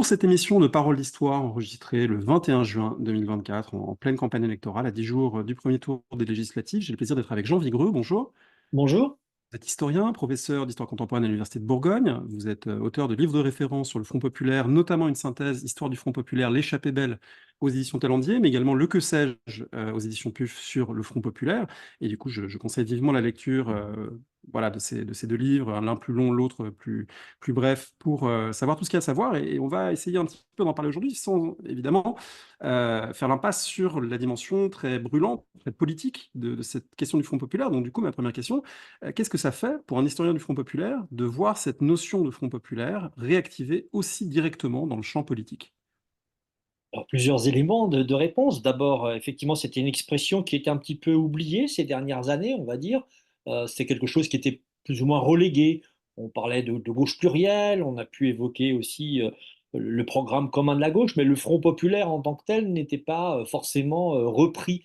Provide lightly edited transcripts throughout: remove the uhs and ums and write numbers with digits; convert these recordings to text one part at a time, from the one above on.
Pour cette émission de Parole d'Histoire enregistrée le 21 juin 2024 en pleine campagne électorale, à 10 jours du premier tour des législatives, j'ai le plaisir d'être avec Jean Vigreux. Bonjour. Bonjour. Vous êtes historien, professeur d'histoire contemporaine à l'Université de Bourgogne. Vous êtes auteur de livres de référence sur le Front populaire, notamment une synthèse Histoire du Front populaire, L'échappée belle aux éditions Talendier, mais également Le que sais-je aux éditions PUF sur le Front populaire. Et du coup, je conseille vivement la lecture voilà, de ces deux livres, l'un plus long, l'autre plus bref, pour savoir tout ce qu'il y a à savoir. Et on va essayer un petit peu d'en parler aujourd'hui, sans évidemment faire l'impasse sur la dimension très brûlante, très politique de cette question du Front populaire. Donc du coup, ma première question, qu'est-ce que ça fait pour un historien du Front populaire de voir cette notion de Front populaire réactivée aussi directement dans le champ politique? Alors, plusieurs éléments de réponse. D'abord, effectivement, c'était une expression qui était un petit peu oubliée ces dernières années, on va dire. C'est quelque chose qui était plus ou moins relégué. On parlait de gauche plurielle, on a pu évoquer aussi le programme commun de la gauche, mais le Front populaire en tant que tel n'était pas forcément repris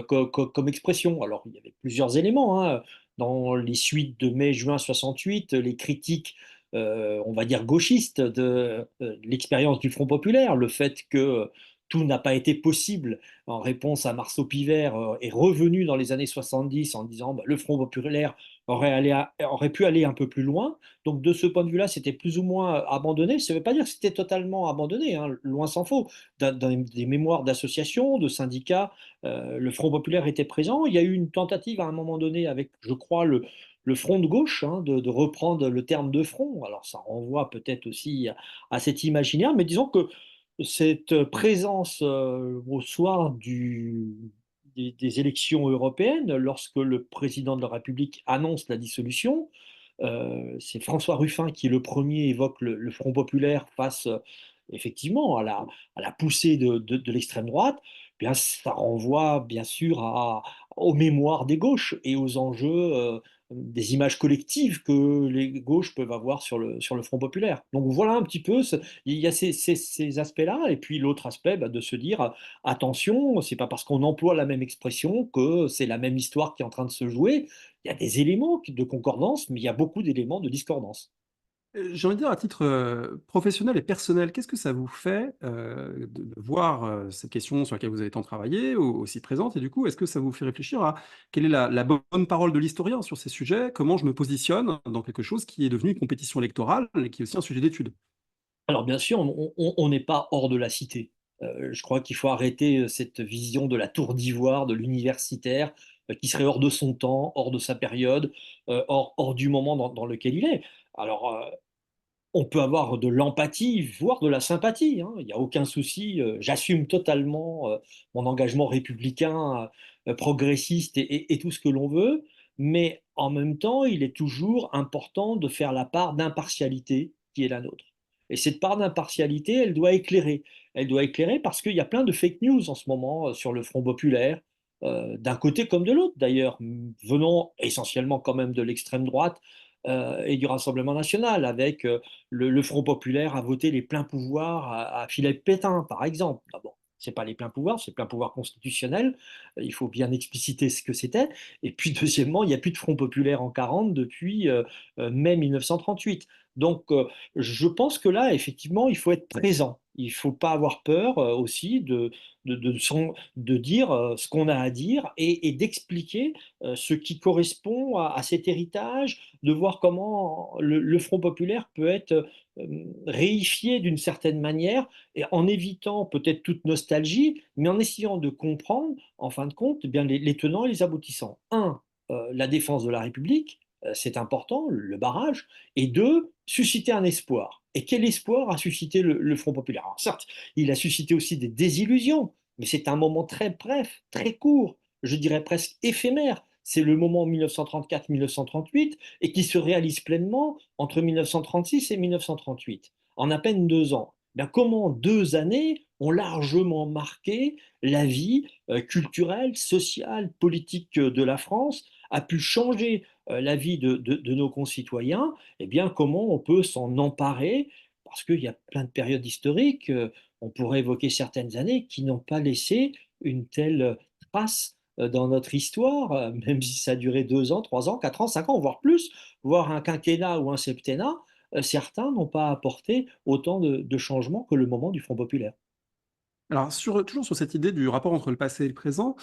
comme expression. Alors, il y avait plusieurs éléments, hein. Dans les suites de mai-juin 68, les critiques on va dire, gauchiste de l'expérience du Front populaire, le fait que tout n'a pas été possible en réponse à Marceau Pivert est revenu dans les années 70 en disant bah, le Front populaire aurait pu aller un peu plus loin. Donc de ce point de vue-là, c'était plus ou moins abandonné. Ça ne veut pas dire que c'était totalement abandonné, hein, loin s'en faut. Dans des mémoires d'associations, de syndicats, le Front populaire était présent. Il y a eu une tentative à un moment donné avec, je crois, le front de gauche, hein, de reprendre le terme de front. Alors ça renvoie peut-être aussi à cet imaginaire, mais disons que cette présence au soir des élections européennes, lorsque le président de la République annonce la dissolution, c'est François Ruffin qui le premier évoque le Front populaire face effectivement à la poussée de l'extrême droite. Eh bien, ça renvoie bien sûr aux mémoires des gauches et aux enjeux des images collectives que les gauches peuvent avoir sur le Front populaire. Donc voilà un petit peu, il y a ces aspects-là, et puis l'autre aspect, bah, de se dire, attention, c'est pas parce qu'on emploie la même expression que c'est la même histoire qui est en train de se jouer. Il y a des éléments de concordance, mais il y a beaucoup d'éléments de discordance. J'ai envie de dire à titre professionnel et personnel, qu'est-ce que ça vous fait de voir cette question sur laquelle vous avez tant travaillé aussi présente? Et du coup, est-ce que ça vous fait réfléchir à quelle est la bonne parole de l'historien sur ces sujets? Comment je me positionne dans quelque chose qui est devenu une compétition électorale et qui est aussi un sujet d'étude? Alors bien sûr, on n'est pas hors de la cité. Je crois qu'il faut arrêter cette vision de la tour d'ivoire, de l'universitaire, qui serait hors de son temps, hors de sa période, hors du moment dans lequel il est. Alors, on peut avoir de l'empathie, voire de la sympathie, hein. Il n'y a aucun souci. J'assume totalement mon engagement républicain, progressiste et tout ce que l'on veut. Mais en même temps, il est toujours important de faire la part d'impartialité qui est la nôtre. Et cette part d'impartialité, elle doit éclairer. Elle doit éclairer parce qu'il y a plein de fake news en ce moment sur le Front populaire, d'un côté comme de l'autre d'ailleurs, venant essentiellement quand même de l'extrême droite et du Rassemblement national, avec le Front populaire a voté les pleins pouvoirs à Philippe Pétain, par exemple. Ah bon, c'est pas les pleins pouvoirs, c'est plein pouvoir constitutionnel. Il faut bien expliciter ce que c'était. Et puis, deuxièmement, il n'y a plus de Front populaire en 40 depuis mai 1938. Donc, je pense que là, effectivement, il faut être présent. Il ne faut pas avoir peur aussi de dire ce qu'on a à dire et d'expliquer ce qui correspond à cet héritage, de voir comment le Front populaire peut être réifié d'une certaine manière, et en évitant peut-être toute nostalgie, mais en essayant de comprendre, en fin de compte, eh bien, les tenants et les aboutissants. Un, la défense de la République, c'est important, le barrage, et deux, susciter un espoir. Et quel espoir a suscité le Front populaire? Alors certes, il a suscité aussi des désillusions, mais c'est un moment très bref, très court, je dirais presque éphémère. C'est le moment 1934-1938 et qui se réalise pleinement entre 1936 et 1938, en à peine 2 ans. Bien, comment 2 années ont largement marqué la vie culturelle, sociale, politique de la France, a pu changer la vie de nos concitoyens, eh bien, comment on peut s'en emparer? Parce qu'il y a plein de périodes historiques, on pourrait évoquer certaines années qui n'ont pas laissé une telle trace dans notre histoire, même si ça a duré 2 ans, 3 ans, 4 ans, 5 ans, voire plus, voire un quinquennat ou un septennat. certains n'ont pas apporté autant de changements que le moment du Front populaire. Alors toujours sur cette idée du rapport entre le passé et le présent,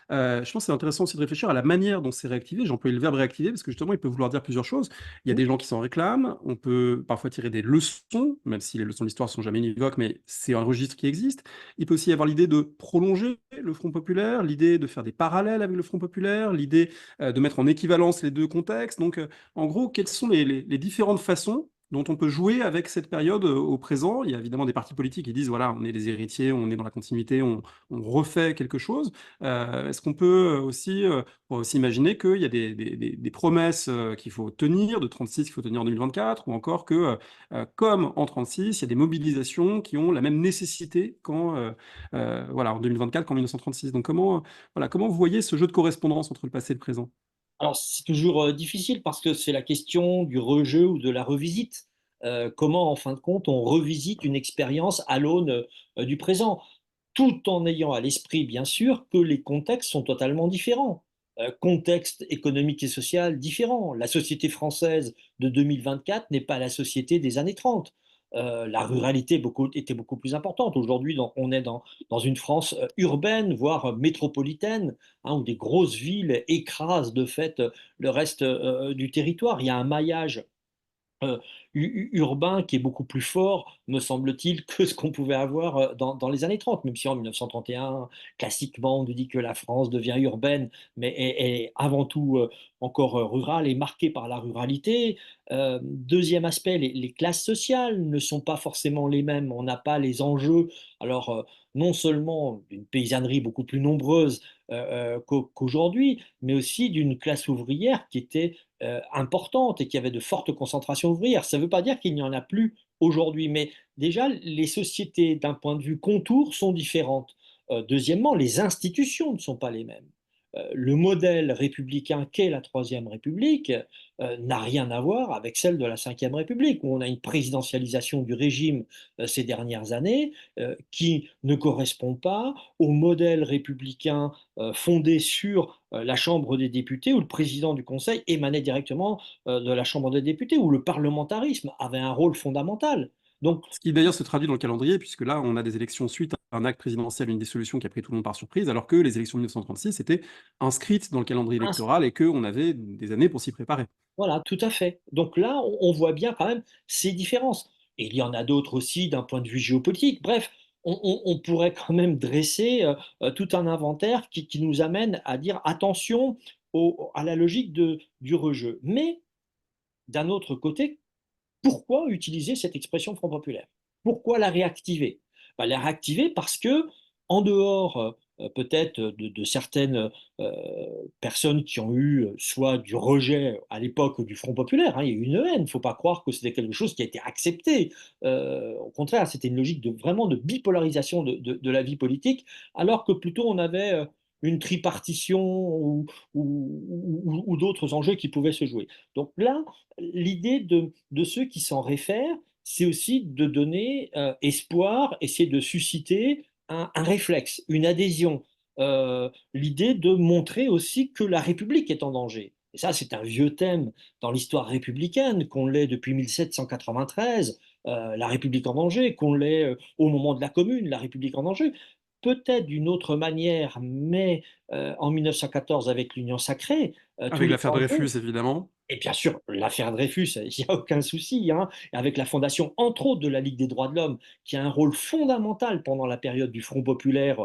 je pense que c'est intéressant aussi de réfléchir à la manière dont c'est réactivé. J'ai employé le verbe réactiver parce que justement, il peut vouloir dire plusieurs choses. Il y a Mmh. des gens qui s'en réclament, on peut parfois tirer des leçons, même si les leçons de l'histoire sont jamais univoques, mais c'est un registre qui existe. Il peut aussi y avoir l'idée de prolonger le Front populaire, l'idée de faire des parallèles avec le Front populaire, l'idée, de mettre en équivalence les 2 contextes. Donc, en gros, quelles sont les différentes façons dont on peut jouer avec cette période au présent? Il y a évidemment des partis politiques qui disent, voilà, on est les héritiers, on est dans la continuité, on refait quelque chose. Est-ce qu'on peut aussi, on peut aussi imaginer qu'il y a des promesses qu'il faut tenir, de 36 qu'il faut tenir en 2024, ou encore que, comme en 36, il y a des mobilisations qui ont la même nécessité voilà, en 2024 qu'en 1936. Donc voilà, comment vous voyez ce jeu de correspondance entre le passé et le présent? Alors, c'est toujours, difficile parce que c'est la question du rejeu ou de la revisite. Comment, en fin de compte, on revisite une expérience à l'aune, du présent? Tout en ayant à l'esprit, bien sûr, que les contextes sont totalement différents. Contexte économique et social différent. La société française de 2024 n'est pas la société des années 30. La ruralité était beaucoup plus importante. Aujourd'hui, on est dans une France urbaine, voire métropolitaine, hein, où des grosses villes écrasent de fait le reste du territoire. Il y a un maillage heu, urbain qui est beaucoup plus fort, me semble-t-il, que ce qu'on pouvait avoir, dans les années 30. Même si en 1931, classiquement, on nous dit que la France devient urbaine, mais est avant tout, encore, rurale et marquée par la ruralité. 2e aspect, les classes sociales ne sont pas forcément les mêmes. On n'a pas les enjeux, alors, non seulement d'une paysannerie beaucoup plus nombreuse, qu'aujourd'hui, mais aussi d'une classe ouvrière qui était importante et qui avait de fortes concentrations ouvrières. Ça ne veut pas dire qu'il n'y en a plus aujourd'hui, mais déjà les sociétés d'un point de vue contour sont différentes. Deuxièmement, les institutions ne sont pas les mêmes. Le modèle républicain qu'est la Troisième République n'a rien à voir avec celle de la Cinquième République, où on a une présidentialisation du régime ces dernières années qui ne correspond pas au modèle républicain fondé sur la Chambre des députés, où le président du Conseil émanait directement de la Chambre des députés, où le parlementarisme avait un rôle fondamental. Donc, Ce qui d'ailleurs se traduit dans le calendrier, puisque là, on a des élections suite à un acte présidentiel, une dissolution qui a pris tout le monde par surprise, alors que les élections de 1936 étaient inscrites dans le calendrier électoral et qu'on avait des années pour s'y préparer. voilà, tout à fait. Donc là, on voit bien quand même ces différences. Et il y en a d'autres aussi d'un point de vue géopolitique. Bref, on pourrait quand même dresser tout un inventaire qui nous amène à dire attention à la logique du rejeu. Mais d'un autre côté, pourquoi utiliser cette expression Front populaire? Pourquoi la réactiver? Bah, la réactiver parce que, en dehors, peut-être de certaines, personnes qui ont eu, soit du rejet à l'époque du Front populaire, hein, il y a eu une haine, il ne faut pas croire que c'était quelque chose qui a été accepté. Au contraire, c'était une logique de vraiment de bipolarisation de la vie politique, alors que plutôt on avait, une tripartition ou d'autres enjeux qui pouvaient se jouer. Donc là, l'idée de ceux qui s'en réfèrent, c'est aussi de donner, espoir, essayer de susciter un réflexe, une adhésion, l'idée de montrer aussi que la République est en danger. Et ça, c'est un vieux thème dans l'histoire républicaine, qu'on l'ait depuis 1793, la République en danger, qu'on l'ait, au moment de la Commune, la République en danger. Peut-être d'une autre manière, mais en 1914 avec l'Union sacrée, tous Avec les l'affaire enjeux Dreyfus, évidemment. et bien sûr, l'affaire Dreyfus, il n'y a aucun souci, hein, avec la fondation, entre autres, de la Ligue des droits de l'homme, qui a un rôle fondamental pendant la période du Front populaire,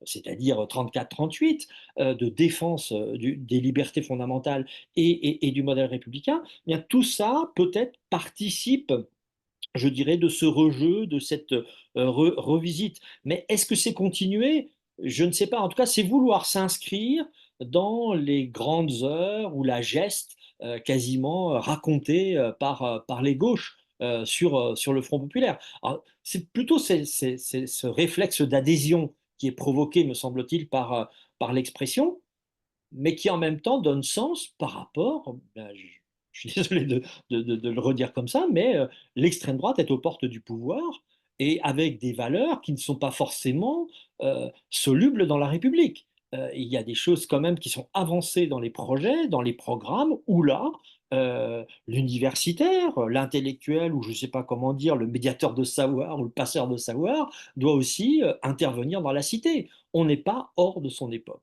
c'est-à-dire 34-38, de défense des libertés fondamentales et du modèle républicain. Eh bien, tout ça, peut-être, participe, je dirais, de ce rejeu, de cette revisite. Mais est-ce que c'est continuer? Je ne sais pas. En tout cas, c'est vouloir s'inscrire dans les grandes heures ou la geste quasiment racontée par les gauches sur le Front populaire. Alors, c'est plutôt ce réflexe d'adhésion qui est provoqué, me semble-t-il, par l'expression, mais qui en même temps donne sens par rapport, ben, je suis désolé de le redire comme ça, mais l'extrême droite est aux portes du pouvoir et avec des valeurs qui ne sont pas forcément solubles dans la République. Il y a des choses quand même qui sont avancées dans les projets, dans les programmes, où là, l'universitaire, l'intellectuel, ou je ne sais pas comment dire, le médiateur de savoir ou le passeur de savoir, doit aussi intervenir dans la cité. On n'est pas hors de son époque.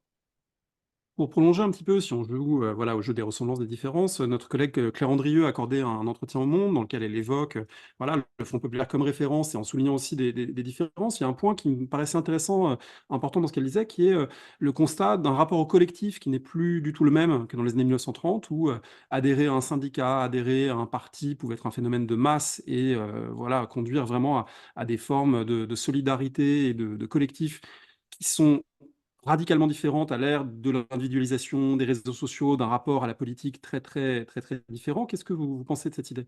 Pour prolonger un petit peu, si on joue, voilà, au jeu des ressemblances, des différences, notre collègue, Claire Andrieux a accordé un entretien au Monde dans lequel elle évoque, voilà, le Front populaire comme référence et en soulignant aussi des différences. Il y a un point qui me paraissait intéressant, important dans ce qu'elle disait, qui est, le constat d'un rapport au collectif qui n'est plus du tout le même que dans les années 1930 où, adhérer à un syndicat, adhérer à un parti pouvait être un phénomène de masse et voilà, conduire vraiment à des formes de solidarité et de collectif qui sont radicalement différente à l'ère de l'individualisation, des réseaux sociaux, d'un rapport à la politique très différent. Qu'est-ce que vous pensez de cette idée?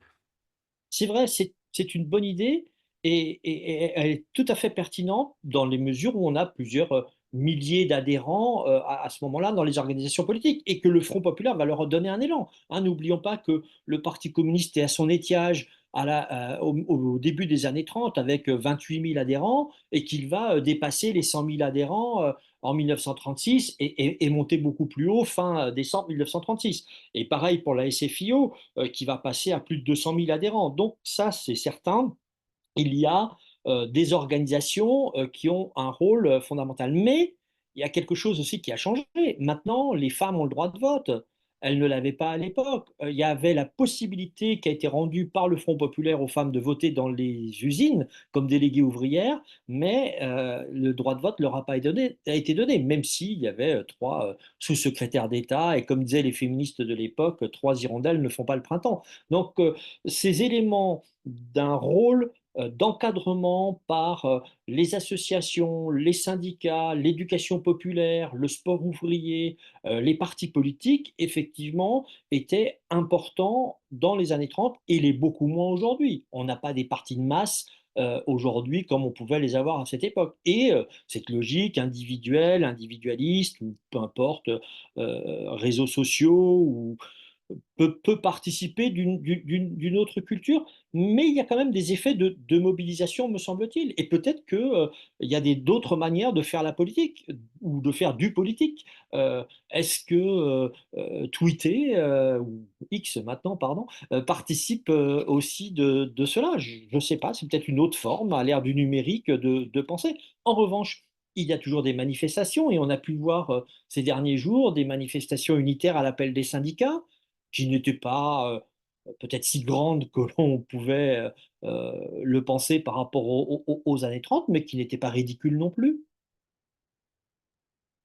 C'est vrai, c'est une bonne idée et elle est tout à fait pertinente dans les mesures où on a plusieurs, milliers d'adhérents, à ce moment-là dans les organisations politiques et que le Front populaire va leur donner un élan, hein. N'oublions pas que le Parti communiste est à son étiage au début des années 30 avec, 28 000 adhérents et qu'il va, dépasser les 100 000 adhérents, en 1936 et monter beaucoup plus haut fin, décembre 1936 et pareil pour la SFIO, qui va passer à plus de 200 000 adhérents. Donc ça, c'est certain, il y a des organisations qui ont un rôle fondamental. Mais il y a quelque chose aussi qui a changé. Maintenant, les femmes ont le droit de vote. Elles ne l'avaient pas à l'époque. Il y avait la possibilité qui a été rendue par le Front populaire aux femmes de voter dans les usines comme déléguées ouvrières, mais le droit de vote leur a été donné, même s'il y avait trois sous-secrétaires d'État, et comme disaient les féministes de l'époque, trois hirondelles ne font pas le printemps. Donc ces éléments d'un rôle d'encadrement par les associations, les syndicats, l'éducation populaire, le sport ouvrier, les partis politiques, effectivement, étaient importants dans les années 30 et les beaucoup moins aujourd'hui. On n'a pas des partis de masse aujourd'hui comme on pouvait les avoir à cette époque. Et cette logique individuelle, individualiste, ou peu importe, réseaux sociaux ou peut participer d'une autre culture, mais il y a quand même des effets de mobilisation, me semble-t-il. Et peut-être qu'il y a d'autres manières de faire la politique ou de faire du politique. Est-ce que Twitter, ou X maintenant, pardon, participe aussi de cela? Je ne sais pas, c'est peut-être une autre forme à l'ère du numérique de penser. En revanche, il y a toujours des manifestations et on a pu voir ces derniers jours des manifestations unitaires à l'appel des syndicats qui n'était pas peut-être si grande que l'on pouvait le penser par rapport aux années 30, mais qui n'était pas ridicule non plus.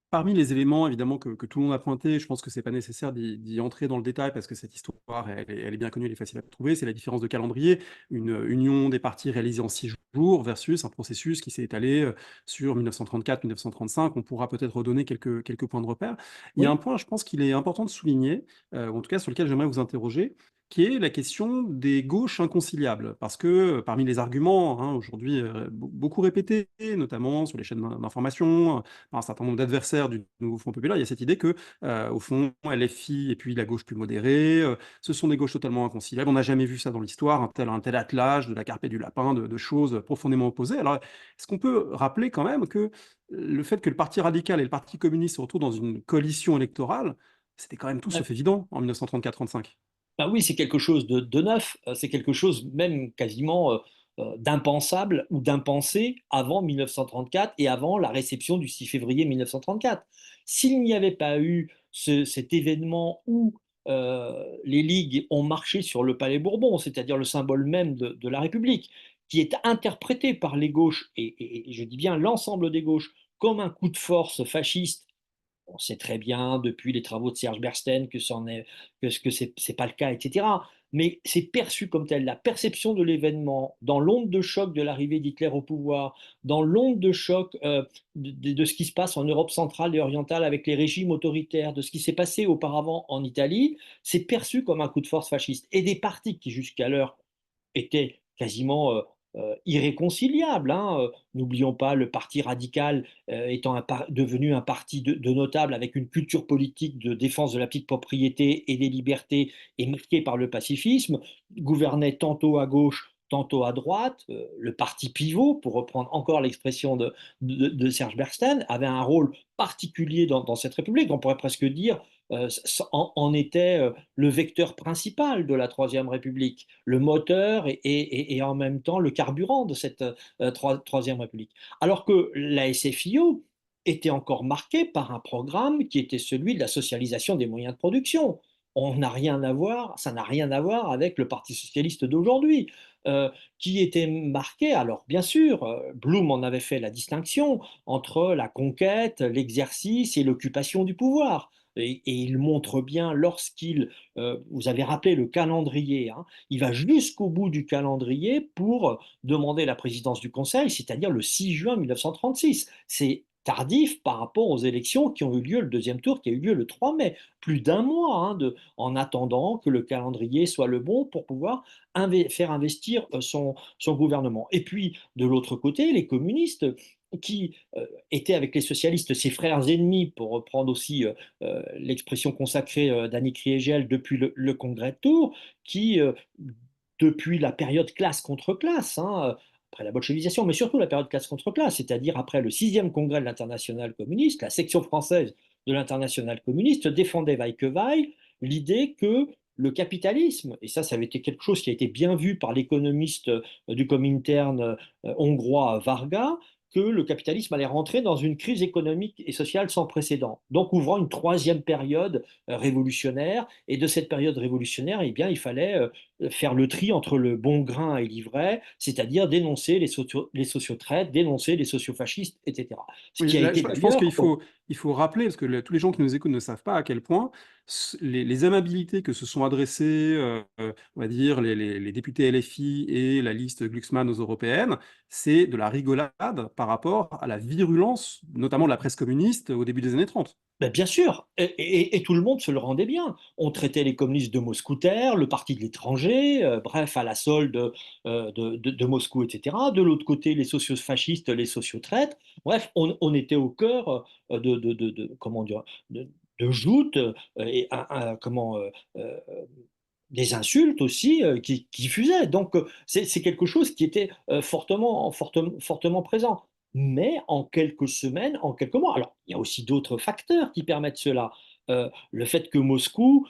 Parmi les éléments évidemment que tout le monde a pointé, je pense que c'est pas nécessaire d'y entrer dans le détail parce que cette histoire, elle est bien connue, elle est facile à trouver, c'est la différence de calendrier. Une union des partis réalisée en 6 jours versus un processus qui s'est étalé, sur 1934-1935. On pourra peut-être redonner quelques points de repère. Il y a un Oui, point, je pense qu'il est important de souligner, ou en tout cas sur lequel j'aimerais vous interroger, qui est la question des gauches inconciliables. Parce que, parmi les arguments, hein, aujourd'hui, beaucoup répétés, notamment sur les chaînes d'information, par un certain nombre d'adversaires du nouveau Front populaire, il y a cette idée que, au fond, LFI et puis la gauche plus modérée, ce sont des gauches totalement inconciliables. On n'a jamais vu ça dans l'histoire, un tel attelage de la carpe et du lapin, de choses profondément opposées. Alors, est-ce qu'on peut rappeler quand même que le fait que le Parti radical et le Parti communiste se retrouvent dans une coalition électorale, c'était quand même tout bah, sauf évident en 1934-35? bah oui, c'est quelque chose de neuf, c'est quelque chose même quasiment d'impensable ou d'impensé avant 1934 et avant la réception du 6 février 1934. S'il n'y avait pas eu cet événement où les ligues ont marché sur le Palais Bourbon, c'est-à-dire le symbole même de la République, qui est interprété par les gauches, et je dis bien l'ensemble des gauches, comme un coup de force fasciste. On sait très bien depuis les travaux de Serge Bernstein que c'est pas le cas, etc. Mais c'est perçu comme tel. La perception de l'événement, dans l'onde de choc de l'arrivée d'Hitler au pouvoir, dans l'onde de choc de ce qui se passe en Europe centrale et orientale avec les régimes autoritaires, de ce qui s'est passé auparavant en Italie, c'est perçu comme un coup de force fasciste. Et des partis qui jusqu'alors était quasiment irréconciliable, hein. N'oublions pas le Parti radical étant devenu un parti de notables avec une culture politique de défense de la petite propriété et des libertés et marqué par le pacifisme, gouvernait tantôt à gauche, tantôt à droite. Le parti pivot, pour reprendre encore l'expression de Serge Bernstein, avait un rôle particulier dans cette République. On pourrait presque dire en était le vecteur principal de la Troisième République, le moteur et en même temps le carburant de cette Troisième République. Alors que la SFIO était encore marquée par un programme qui était celui de la socialisation des moyens de production. On n'a rien à voir, ça n'a rien à voir avec le Parti socialiste d'aujourd'hui, qui était marqué, alors bien sûr, Blum en avait fait la distinction entre la conquête, l'exercice et l'occupation du pouvoir. Et il montre bien lorsqu'il, vous avez rappelé le calendrier, hein, il va jusqu'au bout du calendrier pour demander la présidence du Conseil, c'est-à-dire le 6 juin 1936. C'est tardif par rapport aux élections qui ont eu lieu, le deuxième tour qui a eu lieu le 3 mai. Plus d'un mois hein, en attendant que le calendrier soit le bon pour pouvoir faire investir son gouvernement. Et puis, de l'autre côté, les communistes qui étaient avec les socialistes ses frères ennemis, pour reprendre aussi l'expression consacrée d'Annie Kriegel depuis le congrès de Tours, qui, depuis la période classe contre classe, hein, après la bolchevisation, mais surtout la période classe contre classe, c'est-à-dire après le sixième congrès de l'Internationale communiste, la section française de l'Internationale communiste défendait vaille que vaille l'idée que le capitalisme, et ça avait été quelque chose qui a été bien vu par l'économiste du Comintern hongrois Varga, que le capitalisme allait rentrer dans une crise économique et sociale sans précédent, donc ouvrant une troisième période révolutionnaire. Et de cette période révolutionnaire, eh bien, il fallait faire le tri entre le bon grain et l'ivraie, c'est-à-dire dénoncer les sociotraites, dénoncer les sociofascistes, etc. Ce Oui, qui a là, été je pense d'ailleurs, qu'il faut rappeler, parce que tous les gens qui nous écoutent ne savent pas à quel point les amabilités que se sont adressées, on va dire, les députés LFI et la liste Glucksmann aux européennes, c'est de la rigolade par rapport à la virulence, notamment de la presse communiste au début des années 30. ben bien sûr, et tout le monde se le rendait bien. On traitait les communistes de mousquetaires, le parti de l'étranger, bref, à la solde de Moscou, etc. De l'autre côté, les sociofascistes, les sociotraites. Bref, on était au cœur comment dire, de joutes et comment des insultes aussi qui fusaient. Donc, c'est quelque chose qui était fortement présent. Mais en quelques semaines, en quelques mois, alors il y a aussi d'autres facteurs qui permettent cela. Le fait que Moscou,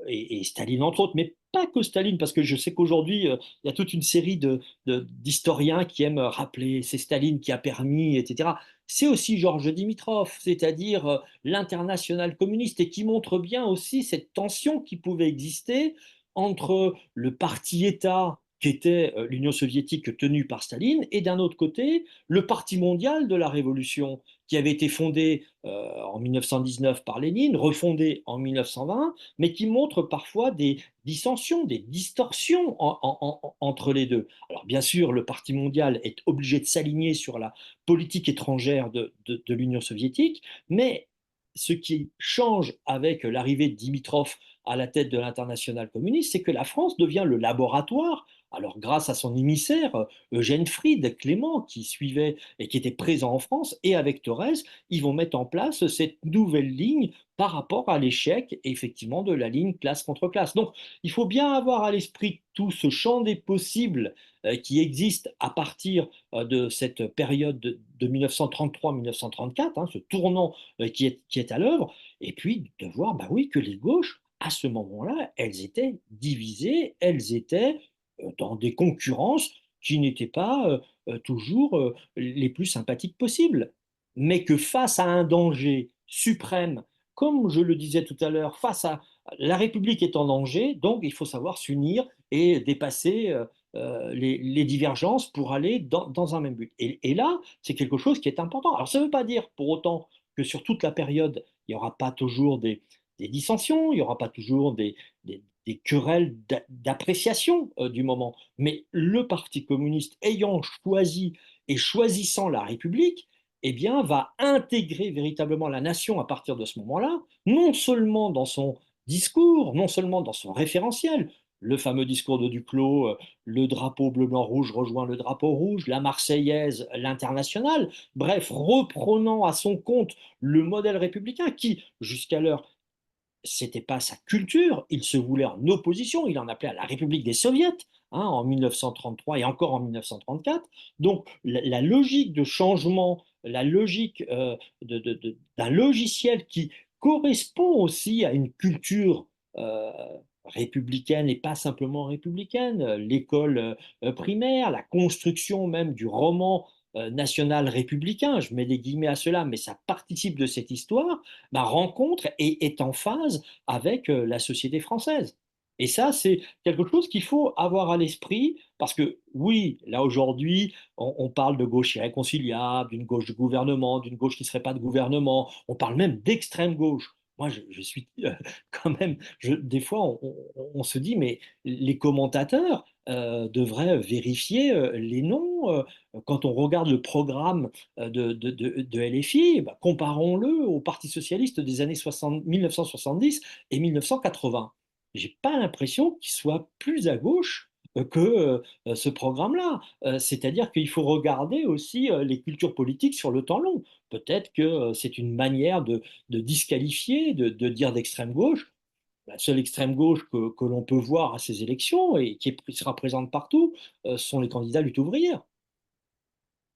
et Staline entre autres, mais pas que Staline, parce que je sais qu'aujourd'hui, il y a toute une série d'historiens qui aiment rappeler c'est Staline qui a permis, etc. C'est aussi Georges Dimitrov, c'est-à-dire l'internationale communiste, et qui montre bien aussi cette tension qui pouvait exister entre le parti-État qu'était l'Union soviétique tenue par Staline, et d'un autre côté, le Parti mondial de la Révolution, qui avait été fondé en 1919 par Lénine, refondé en 1920, mais qui montre parfois des dissensions, des distorsions entre les deux. Alors bien sûr, le Parti mondial est obligé de s'aligner sur la politique étrangère de l'Union soviétique, mais ce qui change avec l'arrivée de Dimitrov à la tête de l'internationale communiste, c'est que la France devient le laboratoire. Alors, grâce à son émissaire, Eugène Fried, Clément, qui suivait et qui était présent en France, et avec Thorez, ils vont mettre en place cette nouvelle ligne par rapport à l'échec, effectivement, de la ligne classe contre classe. Donc, il faut bien avoir à l'esprit tout ce champ des possibles qui existe à partir de cette période de 1933-1934, hein, ce tournant qui est à l'œuvre, et puis de voir, bah oui, que les gauches, à ce moment-là, elles étaient divisées, elles étaient dans des concurrences qui n'étaient pas toujours les plus sympathiques possibles. Mais que face à un danger suprême, comme je le disais tout à l'heure, face à la République est en danger, donc il faut savoir s'unir et dépasser les divergences pour aller dans un même but. Et là, c'est quelque chose qui est important. Alors ça ne veut pas dire pour autant que sur toute la période, il n'y aura pas toujours des dissensions, il n'y aura pas toujours des querelles d'appréciation du moment. Mais le Parti communiste ayant choisi et choisissant la République, eh bien, va intégrer véritablement la nation à partir de ce moment-là, non seulement dans son discours, non seulement dans son référentiel, le fameux discours de Duclos, le drapeau bleu-blanc-rouge rejoint le drapeau rouge, la Marseillaise, l'international, bref, reprenant à son compte le modèle républicain qui, jusqu'alors, c'était pas sa culture, il se voulait en opposition, il en appelait à la République des Soviets hein, en 1933 et encore en 1934. Donc la logique de changement, la logique d'un logiciel qui correspond aussi à une culture euh, républicaine et pas simplement républicaine, l'école primaire, la construction même du roman national républicain, je mets des guillemets à cela, mais ça participe de cette histoire, rencontre et est en phase avec la société française. Et ça, c'est quelque chose qu'il faut avoir à l'esprit, parce que oui, là aujourd'hui, on parle de gauche irréconciliable, d'une gauche de gouvernement, d'une gauche qui ne serait pas de gouvernement, on parle même d'extrême gauche. Moi, je suis quand même, des fois, on se dit, mais les commentateurs devraient vérifier les noms. Quand on regarde le programme de LFI, comparons-le au Parti socialiste des années 60, 1970 et 1980. J'ai pas l'impression qu'il soit plus à gauche que ce programme-là. C'est-à-dire qu'il faut regarder aussi les cultures politiques sur le temps long. Peut-être que c'est une manière de disqualifier, dire d'extrême gauche. La seule extrême gauche que l'on peut voir à ces élections et qui sera présente partout sont les candidats lutte ouvrière.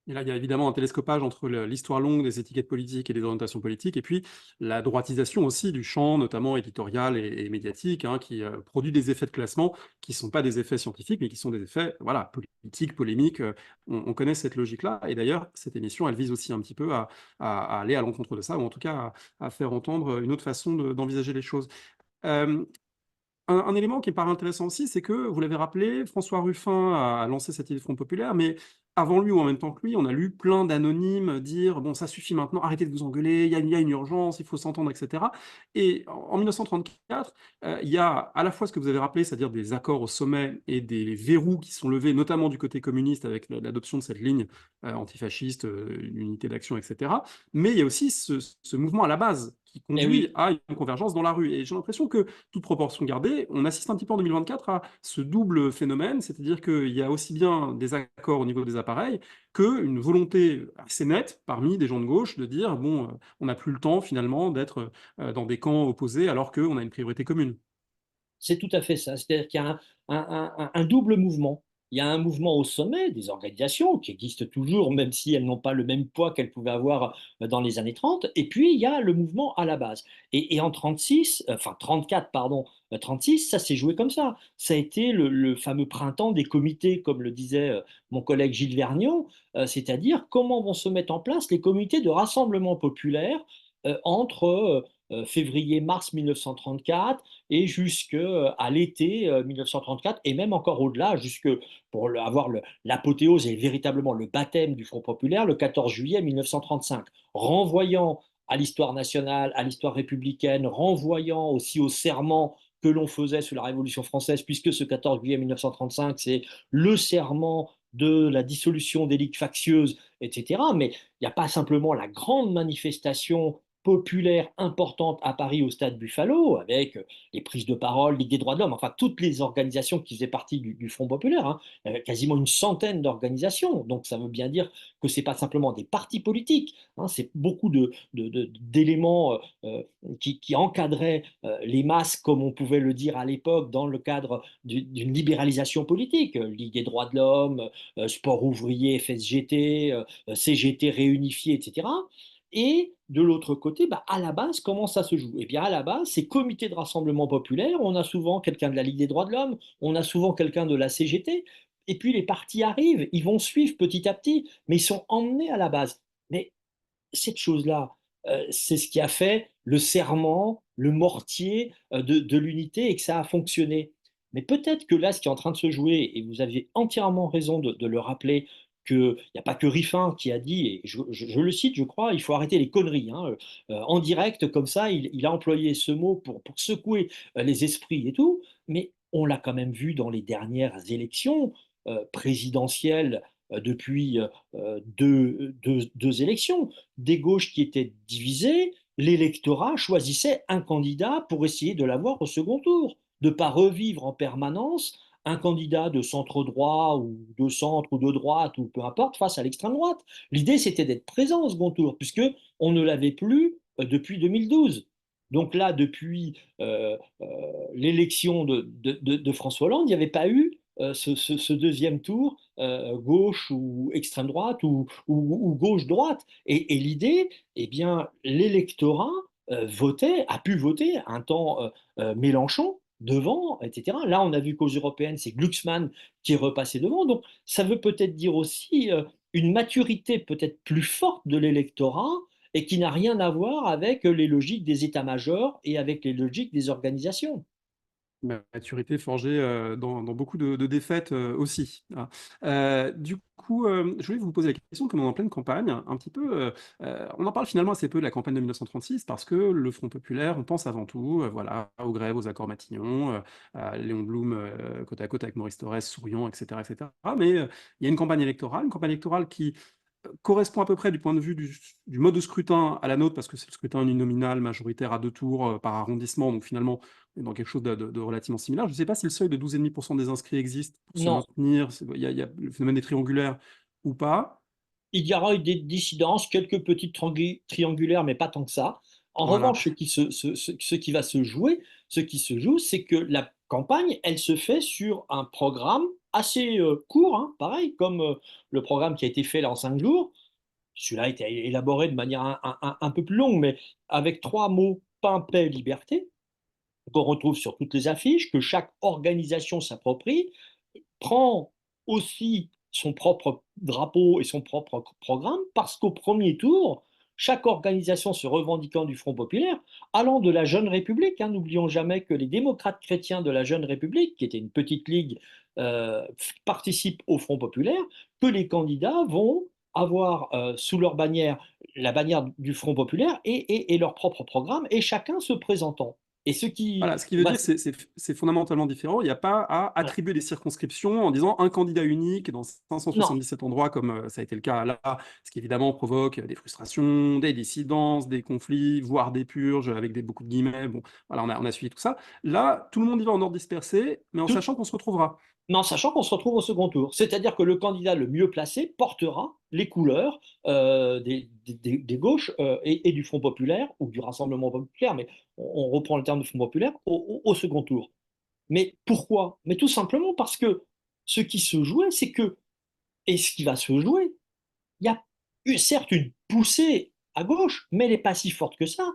Et là, il y a évidemment un télescopage entre l'histoire longue des étiquettes politiques et des orientations politiques, et puis la droitisation aussi du champ, notamment éditorial et médiatique, hein, qui produit des effets de classement qui ne sont pas des effets scientifiques, mais qui sont des effets voilà, politiques, polémiques. On connaît cette logique-là, et d'ailleurs, cette émission, elle vise aussi un petit peu à aller à l'encontre de ça, ou en tout cas à faire entendre une autre façon d'envisager les choses. Euh, un élément qui me paraît intéressant aussi, c'est que, vous l'avez rappelé, François Ruffin a lancé cette idée de Front populaire, mais avant lui ou en même temps que lui, on a lu plein d'anonymes dire bon, ça suffit maintenant, arrêtez de vous engueuler, il y a une urgence, il faut s'entendre, etc. Et en 1934, il y a à la fois ce que vous avez rappelé, c'est-à-dire des accords au sommet et des verrous qui sont levés, notamment du côté communiste avec l'adoption de cette ligne antifasciste, unité d'action, etc. Mais il y a aussi ce mouvement à la base qui Eh conduit oui, à une convergence dans la rue. Et j'ai l'impression que toute proportion gardée, on assiste un petit peu en 2024 à ce double phénomène, c'est-à-dire qu'il y a aussi bien des accords au niveau des appareils qu'une volonté assez nette parmi des gens de gauche de dire, bon, on n'a plus le temps finalement d'être dans des camps opposés alors qu'on a une priorité commune. c'est tout à fait ça. C'est-à-dire qu'il y a un double mouvement. Il y a un mouvement au sommet des organisations qui existent toujours, même si elles n'ont pas le même poids qu'elles pouvaient avoir dans les années 30. Et puis, il y a le mouvement à la base. Et en 36, enfin 34, pardon, 36, ça s'est joué comme ça. Ça a été le fameux printemps des comités, comme le disait mon collègue Gilles Vergniaud, c'est-à-dire comment vont se mettre en place les comités de rassemblement populaire entre février-mars 1934 et jusqu'à l'été 1934, et même encore au-delà, jusque pour avoir l'apothéose et véritablement le baptême du Front populaire, le 14 juillet 1935, renvoyant à l'histoire nationale, à l'histoire républicaine, renvoyant aussi au serment que l'on faisait sous la Révolution française, puisque ce 14 juillet 1935, c'est le serment de la dissolution des ligues factieuses, etc. Mais il n'y a pas simplement la grande manifestation populaire importante à Paris au stade Buffalo, avec les prises de parole, Ligue des droits de l'homme, enfin toutes les organisations qui faisaient partie du Front populaire, hein, quasiment une centaine d'organisations. Donc ça veut bien dire que ce n'est pas simplement des partis politiques, hein, c'est beaucoup d'éléments qui encadraient les masses, comme on pouvait le dire à l'époque, dans le cadre d'une libéralisation politique, Ligue des droits de l'homme, Sport ouvrier, FSGT, CGT réunifié, etc. Et de l'autre côté, à la base, comment ça se joue? Eh bien, à la base, c'est comité de rassemblement populaire. On a souvent quelqu'un de la Ligue des droits de l'homme, on a souvent quelqu'un de la CGT. Et puis les partis arrivent, ils vont suivre petit à petit, mais ils sont emmenés à la base. Mais cette chose-là, c'est ce qui a fait le serment, le mortier de l'unité et que ça a fonctionné. Mais peut-être que là, ce qui est en train de se jouer, et vous aviez entièrement raison de le rappeler, qu'il n'y a pas que Riffin qui a dit, et je le cite, je crois, il faut arrêter les conneries, hein. En direct, comme ça, il a employé ce mot pour secouer les esprits et tout, mais on l'a quand même vu dans les dernières élections présidentielles depuis deux élections, des gauches qui étaient divisées, l'électorat choisissait un candidat pour essayer de l'avoir au second tour, de ne pas revivre en permanence un candidat de centre droit ou de centre ou de droite ou peu importe face à l'extrême droite. L'idée, c'était d'être présent au second tour, puisque on ne l'avait plus depuis 2012. Donc là, depuis l'élection de François Hollande, il n'y avait pas eu ce deuxième tour, gauche ou extrême droite ou gauche-droite. Et l'idée, eh bien, l'électorat a pu voter un temps Mélenchon devant, etc. Là, on a vu qu'aux européennes, c'est Glucksmann qui est repassé devant. Donc, ça veut peut-être dire aussi une maturité peut-être plus forte de l'électorat et qui n'a rien à voir avec les logiques des états-majors et avec les logiques des organisations. Maturité forgée dans beaucoup de défaites aussi, hein. Du coup, je voulais vous poser la question, comme on est en pleine campagne, un petit peu, on en parle finalement assez peu de la campagne de 1936 parce que le Front populaire, on pense avant tout, voilà, aux grèves, aux accords Matignon, à Léon Blum, côte à côte avec Maurice Thorez, souriant, etc., etc. Mais il y a une campagne électorale qui correspond à peu près du point de vue du mode de scrutin à la nôtre, parce que c'est le scrutin uninominal majoritaire à 2 tours par arrondissement, donc finalement, on est dans quelque chose de relativement similaire. Je ne sais pas si le seuil de 12,5% des inscrits existe pour se Non, maintenir, il y a le phénomène des triangulaires ou pas. il y aura eu des dissidences, quelques petites triangulaires, mais pas tant que ça. En Voilà. revanche, ce qui va se jouer, ce qui se joue, c'est que la campagne, elle se fait sur un programme assez court, hein, pareil, comme le programme qui a été fait là en 5 jours. Celui-là a été élaboré de manière un peu plus longue, mais avec 3 mots: pain, paix, liberté, qu'on retrouve sur toutes les affiches, que chaque organisation s'approprie, prend aussi son propre drapeau et son propre programme, parce qu'au premier tour, chaque organisation se revendiquant du Front populaire, allant de la Jeune République, hein, n'oublions jamais que les démocrates chrétiens de la Jeune République, qui était une petite ligue, participent au Front populaire, que les candidats vont avoir sous leur bannière la bannière du Front populaire et leur propre programme, et chacun se présentant. Et ce qui Voilà, ce qui veut va... dire que c'est fondamentalement différent. Il n'y a pas à attribuer des circonscriptions en disant un candidat unique dans Non, 577 endroits, comme ça a été le cas là, ce qui évidemment provoque des frustrations, des dissidences, des conflits, voire des purges avec beaucoup de guillemets. Bon, voilà, on a suivi tout ça. Là, tout le monde y va en ordre dispersé, mais en tout, sachant qu'on se retrouvera. mais en sachant qu'on se retrouve au second tour. C'est-à-dire que le candidat le mieux placé portera les couleurs des gauches et du Front populaire, ou du Rassemblement populaire, mais on reprend le terme de Front populaire, au second tour. Mais pourquoi? Mais tout simplement parce que ce qui se jouait, c'est que, et ce qui va se jouer, il y a eu certes une poussée à gauche, mais elle n'est pas si forte que ça.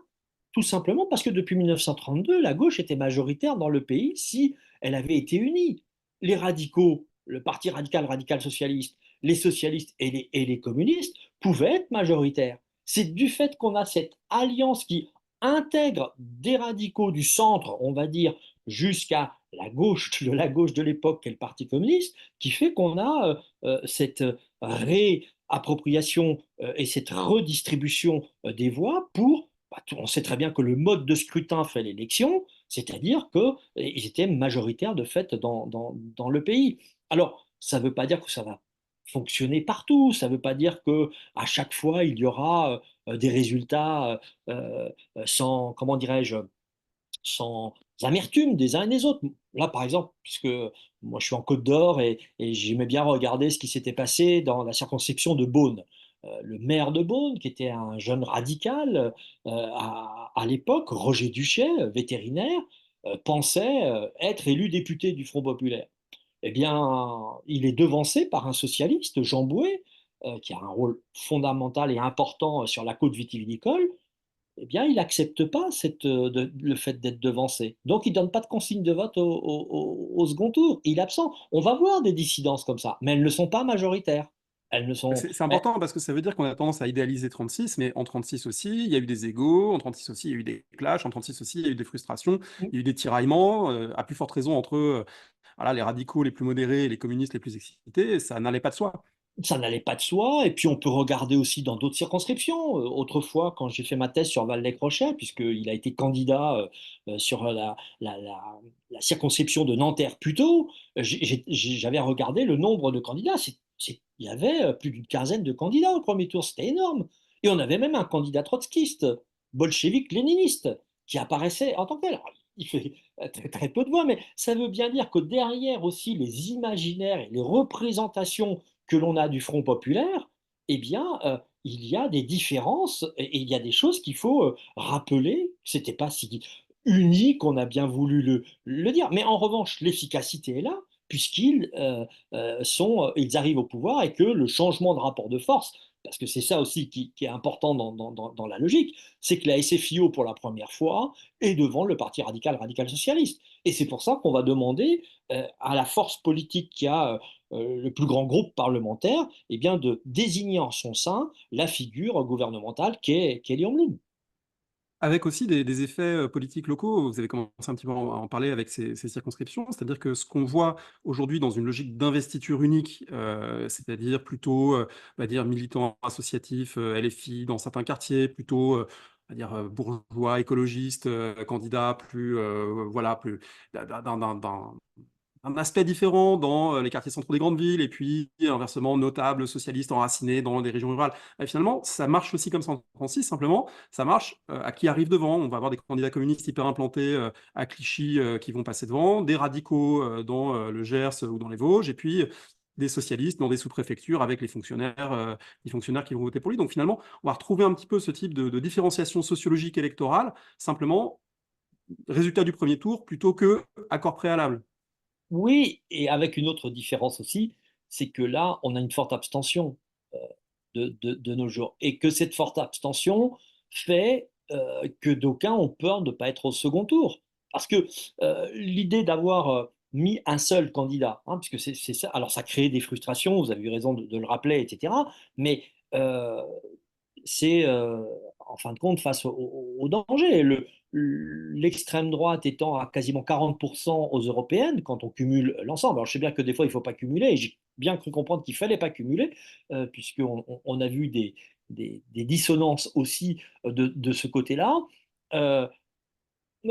Tout simplement parce que depuis 1932, la gauche était majoritaire dans le pays si elle avait été unie. Les radicaux, le parti radical, radical socialiste, les socialistes et les communistes pouvaient être majoritaires. C'est du fait qu'on a cette alliance qui intègre des radicaux du centre, on va dire, jusqu'à la gauche de l'époque, qu'est le Parti communiste, qui fait qu'on a cette réappropriation et cette redistribution des voix pour... On sait très bien que le mode de scrutin fait l'élection, c'est-à-dire qu'ils étaient majoritaires de fait dans le pays. Alors, ça ne veut pas dire que ça va fonctionner partout, ça ne veut pas dire que à chaque fois il y aura des résultats sans, comment dirais-je, sans amertume des uns et des autres. Là, par exemple, puisque moi je suis en Côte d'Or et j'aimais bien regarder ce qui s'était passé dans la circonscription de Beaune. Le maire de Beaune, qui était un jeune radical à l'époque, Roger Duchet, vétérinaire, pensait être élu député du Front populaire. Eh bien, il est devancé par un socialiste, Jean Bouet, qui a un rôle fondamental et important sur la côte vitivinicole. Eh bien, il n'accepte pas le fait d'être devancé. Donc, il ne donne pas de consigne de vote au second tour. Il est absent. On va voir des dissidences comme ça, mais elles ne sont pas majoritaires. Elles ne sont. C'est important parce que ça veut dire qu'on a tendance à idéaliser 36, mais en 36 aussi, il y a eu des égos, en 36 aussi, il y a eu des clashs, en 36 aussi, il y a eu des frustrations, il y a eu des tiraillements, à plus forte raison entre voilà, les radicaux les plus modérés et les communistes les plus excités, ça n'allait pas de soi. Ça n'allait pas de soi. Et puis, on peut regarder aussi dans d'autres circonscriptions. Autrefois, quand j'ai fait ma thèse sur Val-lez-Crochet, puisqu'il a été candidat sur la circonscription de Nanterre-Puteaux, j'avais regardé le nombre de candidats. Il y avait plus d'une quinzaine de candidats au premier tour. C'était énorme. Et on avait même un candidat trotskiste, bolchevique, léniniste, qui apparaissait en tant que tel. Alors, il fait très, très peu de voix, mais ça veut bien dire que derrière aussi les imaginaires et les représentations que l'on a du Front populaire, eh bien, il y a des différences et il y a des choses qu'il faut rappeler. C'était pas si uni qu'on a bien voulu le dire. Mais en revanche, l'efficacité est là, puisqu'ils ils arrivent au pouvoir et que le changement de rapport de force parce que c'est ça aussi qui est important dans la logique, c'est que la SFIO, pour la première fois, est devant le Parti radical socialiste. Et c'est pour ça qu'on va demander à la force politique qui a le plus grand groupe parlementaire, eh bien, de désigner en son sein la figure gouvernementale qu'est Léon Blum. Avec aussi des effets, politiques locaux. Vous avez commencé un petit peu à en parler avec ces circonscriptions. C'est-à-dire que ce qu'on voit aujourd'hui dans une logique d'investiture unique, c'est-à-dire plutôt, on va dire militants associatifs, LFI dans certains quartiers, plutôt, on va dire, bourgeois, écologistes, candidats plus, voilà, plus d'un un aspect différent dans les quartiers centraux des grandes villes et puis inversement notables socialistes enracinés dans des régions rurales. Et finalement, ça marche aussi comme ça en Francie, simplement, ça marche à qui arrive devant. On va avoir des candidats communistes hyper implantés à Clichy qui vont passer devant, des radicaux dans le Gers ou dans les Vosges, et puis des socialistes dans des sous-préfectures avec les fonctionnaires qui vont voter pour lui. Donc finalement, on va retrouver un petit peu ce type de différenciation sociologique électorale, simplement résultat du premier tour plutôt que accord préalable. Oui, et avec une autre différence aussi, c'est que là, on a une forte abstention euh, de nos jours. Et que cette forte abstention fait que d'aucuns ont peur de ne pas être au second tour. Parce que l'idée d'avoir mis un seul candidat, hein, puisque c'est ça, alors ça crée des frustrations, vous avez eu raison de le rappeler, etc. Mais euh, c'est en fin de compte face au danger. L'extrême droite étant à quasiment 40% aux européennes quand on cumule l'ensemble. Alors je sais bien que des fois il ne faut pas cumuler, et j'ai bien cru comprendre qu'il ne fallait pas cumuler, puisqu'on on a vu des dissonances aussi de ce côté-là. Euh,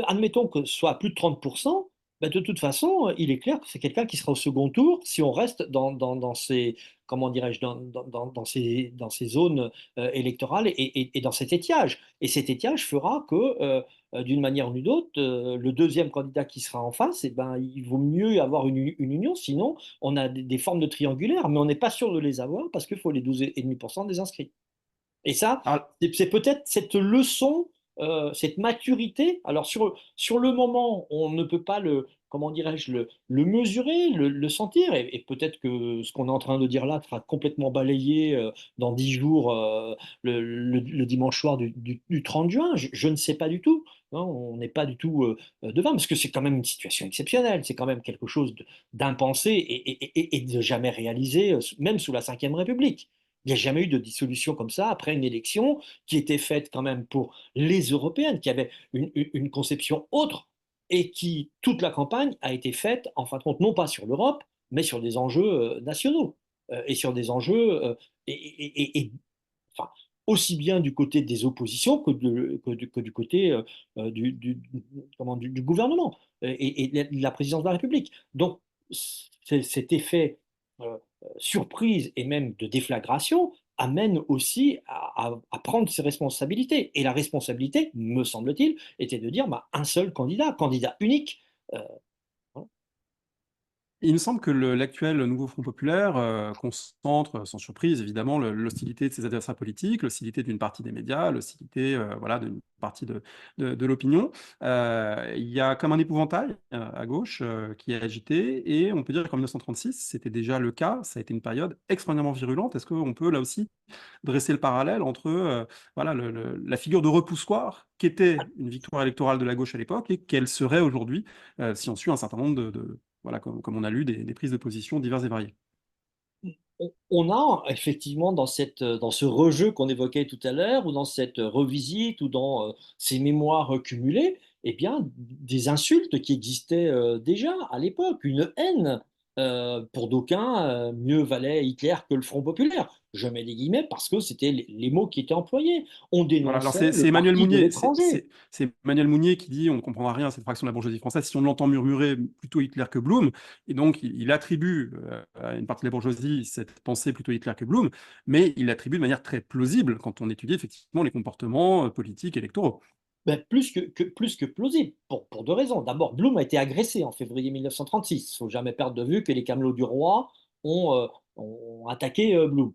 Admettons que ce soit à plus de 30%, ben de toute façon, il est clair que c'est quelqu'un qui sera au second tour si on reste dans ces, comment dirais-je, dans ces zones électorales et dans cet étiage. Et cet étiage fera que, d'une manière ou d'une autre, le deuxième candidat qui sera en face, eh ben, il vaut mieux avoir une union, sinon on a des formes de triangulaires, mais on n'est pas sûr de les avoir parce qu'il faut les 12,5% des inscrits. Et ça, Alors, c'est peut-être cette leçon, cette maturité. Alors sur le moment, on ne peut pas le, comment dirais-je, le mesurer, le sentir, et peut-être que ce qu'on est en train de dire là sera complètement balayé dans 10 jours, le dimanche soir du 30 juin. Je ne sais pas du tout. Hein, on n'est pas du tout devant, parce que c'est quand même une situation exceptionnelle, c'est quand même quelque chose d'impensé et de jamais réalisé, même sous la Ve République. Il n'y a jamais eu de dissolution comme ça après une élection qui était faite quand même pour les européennes, qui avaient une conception autre et qui, toute la campagne, a été faite, en fin de compte, non pas sur l'Europe, mais sur des enjeux nationaux et sur des enjeux, enfin, aussi bien du côté des oppositions que du côté du gouvernement et de la présidence de la République. Donc, cet effet euh, surprise et même de déflagration amène aussi à prendre ses responsabilités. Et la responsabilité, me semble-t-il, était de dire bah, un seul candidat, candidat unique. Euh, voilà. il me semble que l'actuel nouveau Front populaire concentre, sans surprise évidemment, l'hostilité de ses adversaires politiques, l'hostilité d'une partie des médias, l'hostilité voilà, d'une partie de l'opinion. Il y a comme un épouvantail à gauche qui est agité, et on peut dire qu'en 1936, c'était déjà le cas, ça a été une période extrêmement virulente. Est-ce qu'on peut là aussi dresser le parallèle entre voilà, la figure de repoussoir qu'était une victoire électorale de la gauche à l'époque et qu'elle serait aujourd'hui si on suit un certain nombre voilà, comme on a lu, des prises de position diverses et variées. On a effectivement dans ce rejeu qu'on évoquait tout à l'heure, ou dans cette revisite, ou dans ces mémoires cumulées, eh bien, des insultes qui existaient déjà à l'époque, une haine. Pour d'aucuns, mieux valait Hitler que le Front populaire. Je mets des guillemets parce que c'était les mots qui étaient employés. On Voilà, alors dénonçait c'est le Emmanuel parti de Mounier, l'étranger. c'est Emmanuel Mounier qui dit on ne comprendra rien à cette fraction de la bourgeoisie française si on l'entend murmurer plutôt Hitler que Blum, et donc il attribue à une partie de la bourgeoisie cette pensée plutôt Hitler que Blum, mais il l'attribue de manière très plausible quand on étudie effectivement les comportements politiques électoraux. Ben, plus que plausible, pour deux raisons. D'abord, Blum a été agressé en février 1936. Il ne faut jamais perdre de vue que les Camelots du roi ont attaqué Blum,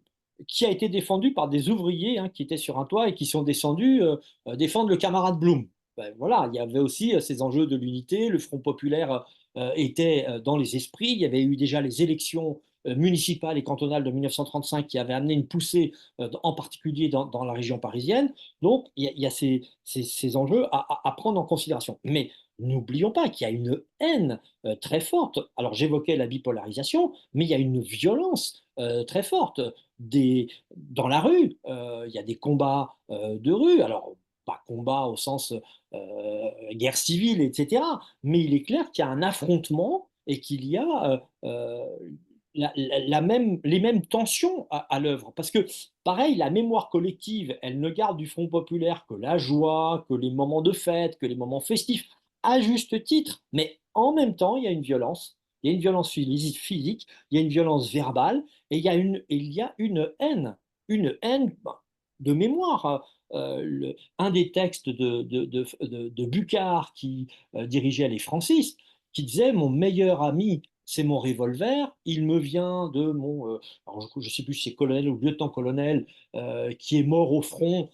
qui a été défendu par des ouvriers hein, qui étaient sur un toit et qui sont descendus défendre le camarade Blum. Ben, voilà, il y avait aussi ces enjeux de l'unité. Le Front populaire était dans les esprits. Il y avait eu déjà les élections municipales et cantonales de 1935 qui avaient amené une poussée, en particulier dans la région parisienne. Donc, il y a ces enjeux à prendre en considération. Mais n'oublions pas qu'il y a une haine très forte. Alors, j'évoquais la bipolarisation, mais il y a une violence très forte. Dans la rue, il y a des combats de rue. Alors, pas combat au sens guerre civile, etc. Mais il est clair qu'il y a un affrontement et qu'il y a les mêmes tensions à l'œuvre. Parce que, pareil, la mémoire collective, elle ne garde du Front populaire que la joie, que les moments de fête, que les moments festifs, à juste titre. Mais en même temps, il y a une violence. Il y a une violence physique, il y a une violence verbale, et il y a une haine de mémoire. Un des textes de Bucard qui dirigeait les francistes, qui disait: mon meilleur ami, c'est mon revolver, il me vient de alors je ne sais plus si c'est colonel ou lieutenant-colonel, qui est mort au front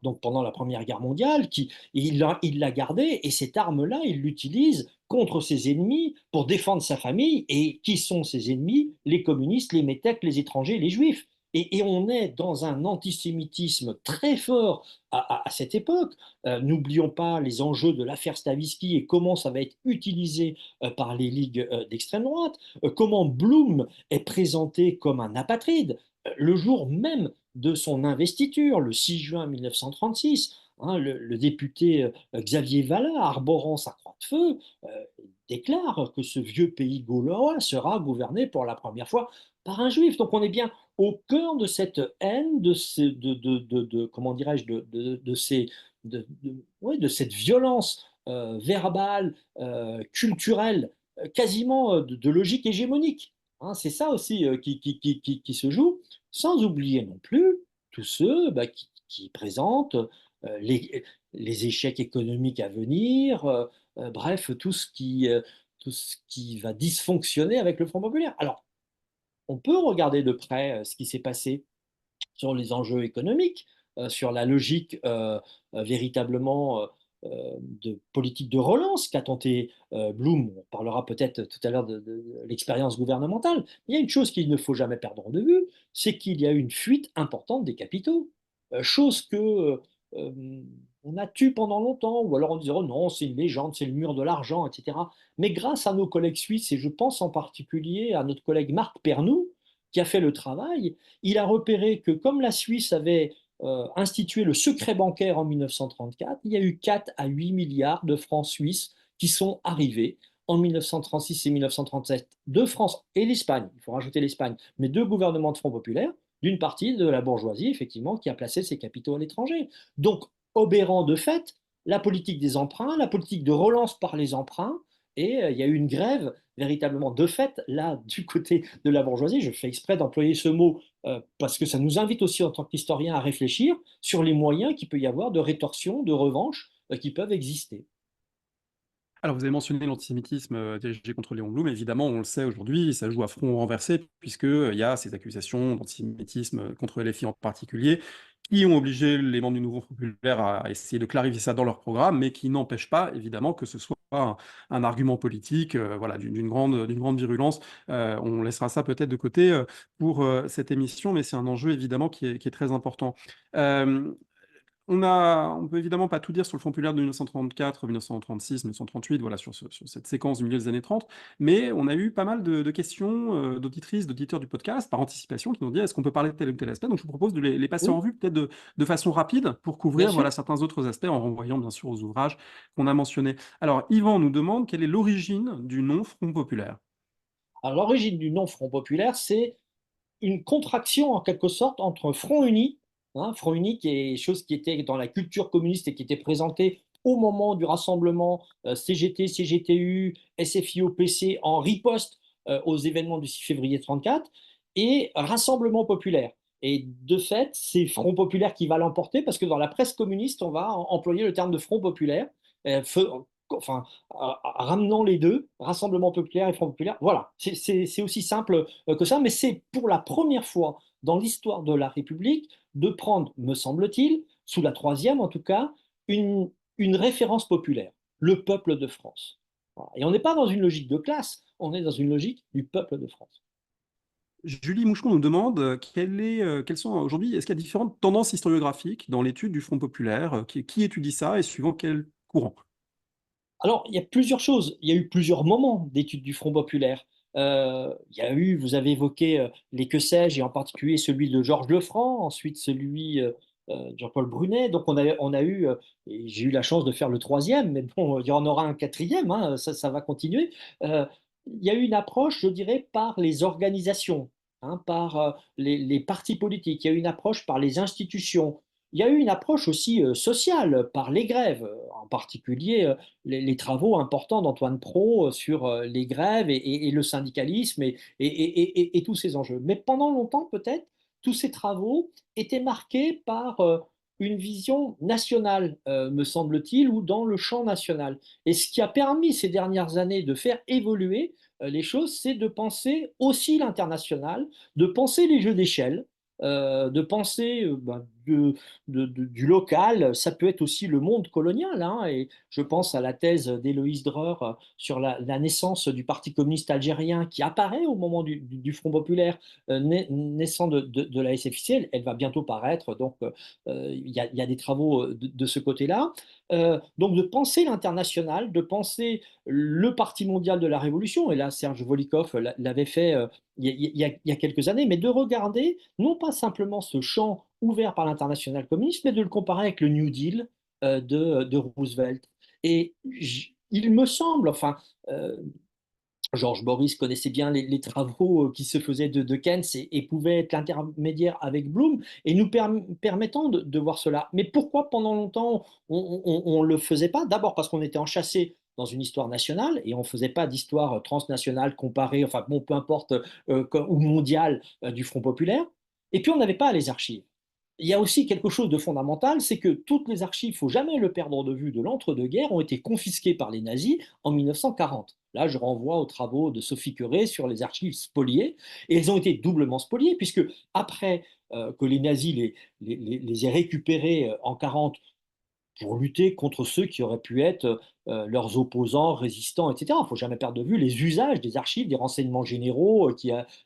donc pendant la Première Guerre mondiale, il l'a gardé, et cette arme-là, il l'utilise contre ses ennemis pour défendre sa famille. Et qui sont ses ennemis? Les communistes, les métèques, les étrangers, les juifs. Et on est dans un antisémitisme très fort à cette époque. N'oublions pas les enjeux de l'affaire Stavisky et comment ça va être utilisé par les ligues d'extrême droite, comment Blum est présenté comme un apatride le jour même de son investiture, le 6 juin 1936. Hein, le député Xavier Vallat, arborant sa croix de feu, déclare que ce vieux pays gaulois sera gouverné pour la première fois par un juif. Donc on est bien au cœur de cette haine, comment dirais-je, ouais, de cette violence verbale, culturelle, quasiment de logique hégémonique. Hein, c'est ça aussi qui se joue, sans oublier non plus tous ceux qui présentent les échecs économiques à venir, bref, tout ce qui va dysfonctionner avec le Front populaire. Alors, on peut regarder de près ce qui s'est passé sur les enjeux économiques, sur la logique véritablement de politique de relance qu'a tenté Blum. On parlera peut-être tout à l'heure de l'expérience gouvernementale. Il y a une chose qu'il ne faut jamais perdre de vue, c'est qu'il y a une fuite importante des capitaux, chose que on a tue pendant longtemps, ou alors on disait: oh non, c'est une légende, c'est le mur de l'argent, etc. Mais grâce à nos collègues suisses, et je pense en particulier à notre collègue Marc Pernoud, qui a fait le travail, il a repéré que comme la Suisse avait institué le secret bancaire en 1934, il y a eu 4 à 8 milliards de francs suisses qui sont arrivés en 1936 et 1937 de France et l'Espagne, il faut rajouter l'Espagne, mais deux gouvernements de Front populaire, d'une partie de la bourgeoisie, effectivement, qui a placé ses capitaux à l'étranger. Donc, obérant de fait la politique des emprunts, la politique de relance par les emprunts, et il y a eu une grève véritablement de fait, là, du côté de la bourgeoisie. Je fais exprès d'employer ce mot parce que ça nous invite aussi en tant qu'historiens à réfléchir sur les moyens qu'il peut y avoir de rétorsion, de revanche qui peuvent exister. Alors, vous avez mentionné l'antisémitisme dirigé contre Léon Blum. Évidemment, on le sait aujourd'hui, ça joue à front renversé, puisqu'il y a ces accusations d'antisémitisme contre les filles en particulier, qui ont obligé les membres du Nouveau Front populaire à essayer de clarifier ça dans leur programme, mais qui n'empêchent pas, évidemment, que ce soit un argument politique voilà, d'une grande virulence. On laissera ça peut-être de côté pour cette émission, mais c'est un enjeu, évidemment, qui est très important. Euh, on peut évidemment pas tout dire sur le Front populaire de 1934, 1936, 1938, voilà, sur cette séquence du milieu des années 30, mais on a eu pas mal de questions d'auditrices, d'auditeurs du podcast, par anticipation, qui nous ont dit: est-ce qu'on peut parler de tel ou tel aspect? Donc je vous propose de les passer en Oui, revue, peut-être de façon rapide, pour bien couvrir sûr. voilà, certains autres aspects, en renvoyant bien sûr aux ouvrages qu'on a mentionnés. Alors, Yvan nous demande quelle est l'origine du nom Front populaire. Alors, l'origine du nom Front populaire, c'est une contraction en quelque sorte entre Front uni, hein, Front uni qui est chose qui était dans la culture communiste et qui était présentée au moment du rassemblement CGT, CGTU, SFIO, PC en riposte aux événements du 6 février 34, et Rassemblement populaire. Et de fait, c'est Front populaire qui va l'emporter parce que dans la presse communiste, on va employer le terme de Front populaire, enfin, ramenant les deux, Rassemblement populaire et Front populaire. Voilà, c'est aussi simple que ça, mais c'est pour la première fois dans l'histoire de la République de prendre, me semble-t-il, sous la troisième en tout cas, une référence populaire, le peuple de France. Voilà. Et on n'est pas dans une logique de classe, on est dans une logique du peuple de France. Julie Mouchon nous demande quelles sont aujourd'hui, est-ce qu'il y a différentes tendances historiographiques dans l'étude du Front populaire? Qui étudie ça et suivant quel courant? Alors, il y a plusieurs choses. Il y a eu plusieurs moments d'étude du Front populaire. Il y a eu, vous avez évoqué les que sais-je, et en particulier celui de Georges Lefranc, ensuite celui de Jean-Paul Brunet. Donc, on a eu, et j'ai eu la chance de faire le troisième, mais bon, il y en aura un quatrième, hein, ça va continuer. Euh, il y a eu une approche, je dirais, par les organisations, hein, par les partis politiques. Il y a eu une approche par les institutions. Il y a eu une approche aussi sociale par les grèves, en particulier les travaux importants d'Antoine Prot sur les grèves et le syndicalisme et tous ces enjeux. Mais pendant longtemps, peut-être, tous ces travaux étaient marqués par une vision nationale, me semble-t-il, ou dans le champ national. Et ce qui a permis ces dernières années de faire évoluer les choses, c'est de penser aussi l'international, de penser les jeux d'échelle, de penser du local. Ça peut être aussi le monde colonial, hein, et je pense à la thèse d'Héloïse Dreur sur la naissance du Parti communiste algérien qui apparaît au moment du Front populaire naissant de la SFIC. Elle va bientôt paraître, donc il y a des travaux de ce côté-là. Donc de penser l'international, de penser le Parti mondial de la Révolution, et là Serge Volikov l'avait fait il y a quelques années, mais de regarder non pas simplement ce champ ouvert par l'international communiste, mais de le comparer avec le New Deal de Roosevelt. Et il me semble, enfin, Georges Boris connaissait bien les travaux qui se faisaient de Keynes et pouvait être l'intermédiaire avec Bloom et nous permettant de voir cela. Mais pourquoi pendant longtemps on ne le faisait pas? D'abord parce qu'on était enchâssé dans une histoire nationale et on ne faisait pas d'histoire transnationale comparée, enfin bon, peu importe, ou mondiale du Front populaire. Et puis on n'avait pas les archives. Il y a aussi quelque chose de fondamental, c'est que toutes les archives, il ne faut jamais le perdre de vue, de l'entre-deux-guerres, ont été confisquées par les nazis en 1940. Là, je renvoie aux travaux de Sophie Curé sur les archives spoliées, et elles ont été doublement spoliées, puisque après que les nazis les aient récupérées en 40 pour lutter contre ceux qui auraient pu être leurs opposants, résistants, etc. Il ne faut jamais perdre de vue les usages des archives, des renseignements généraux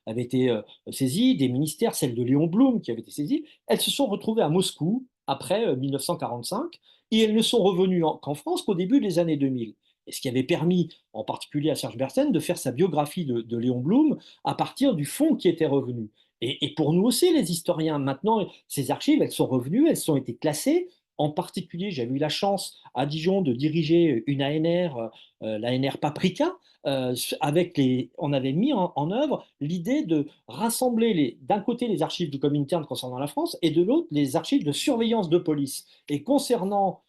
avaient été saisis, des ministères, celle de Léon Blum qui avait été saisie. Elles se sont retrouvées à Moscou après 1945 et elles ne sont revenues qu'en France qu'au début des années 2000. Et ce qui avait permis, en particulier à Serge Bersen, de faire sa biographie de Léon Blum à partir du fonds qui était revenu. Et pour nous aussi, les historiens, maintenant, ces archives, elles sont revenues, elles ont été classées. En particulier, j'avais eu la chance à Dijon de diriger une ANR, l'ANR Paprika, on avait mis en œuvre l'idée de rassembler d'un côté les archives du Comintern concernant la France et de l'autre les archives de surveillance de police. Et concernant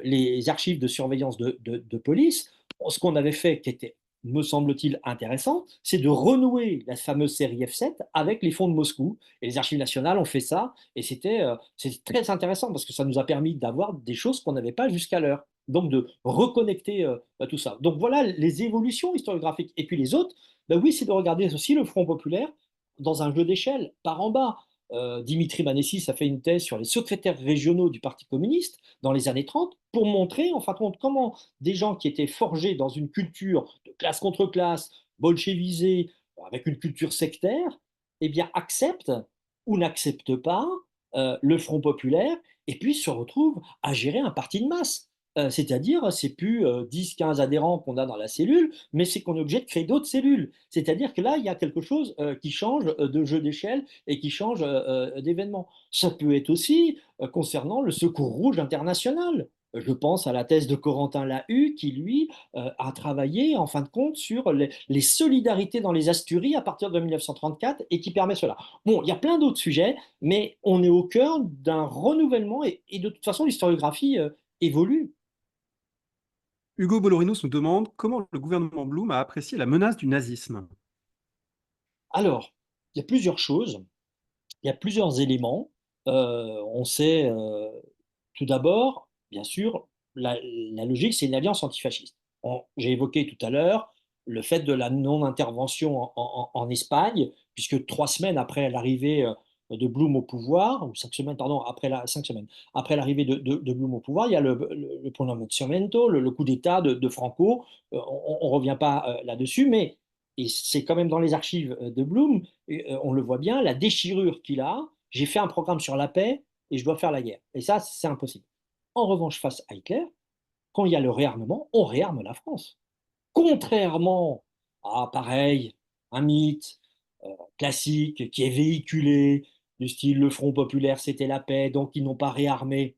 les archives de surveillance de police, ce qu'on avait fait qui était me semble-t-il intéressant, c'est de renouer la fameuse série F7 avec les fonds de Moscou. Et les archives nationales ont fait ça, et c'est très intéressant parce que ça nous a permis d'avoir des choses qu'on n'avait pas jusqu'alors. Donc de reconnecter tout ça. Donc voilà les évolutions historiographiques. Et puis les autres, ben oui, c'est de regarder aussi le Front populaire dans un jeu d'échelle, par en bas. Dimitri Manessis a fait une thèse sur les secrétaires régionaux du Parti communiste dans les années 30 pour montrer en fin de compte comment des gens qui étaient forgés dans une culture de classe contre classe, bolchevisée, avec une culture sectaire, eh bien acceptent ou n'acceptent pas le Front populaire et puis se retrouvent à gérer un parti de masse. C'est-à-dire, c'est plus 10-15 adhérents qu'on a dans la cellule, mais c'est qu'on est obligé de créer d'autres cellules. C'est-à-dire que là, il y a quelque chose qui change de jeu d'échelle et qui change d'événement. Ça peut être aussi concernant le Secours rouge international. Je pense à la thèse de Corentin Lahu qui, lui, a travaillé en fin de compte sur les solidarités dans les Asturies à partir de 1934 et qui permet cela. Bon, il y a plein d'autres sujets, mais on est au cœur d'un renouvellement et de toute façon, l'historiographie évolue. Hugo Bolorinus nous demande comment le gouvernement Blum a apprécié la menace du nazisme. Alors, il y a plusieurs choses, il y a plusieurs éléments. On sait tout d'abord, bien sûr, la logique, c'est une alliance antifasciste. J'ai évoqué tout à l'heure le fait de la non-intervention en Espagne, puisque 3 semaines après l'arrivée de Blum au pouvoir, ou 5 semaines, pardon, 5 semaines, après l'arrivée de Blum au pouvoir, il y a le prononciamento, le coup d'État de Franco. On ne revient pas là-dessus, mais et c'est quand même dans les archives de Blum, on le voit bien, la déchirure qu'il a. J'ai fait un programme sur la paix et je dois faire la guerre. Et ça, c'est impossible. En revanche, face à Hitler, quand il y a le réarmement, on réarme la France. Contrairement à, pareil, un mythe classique qui est véhiculé, du style le Front populaire, c'était la paix, donc ils n'ont pas réarmé.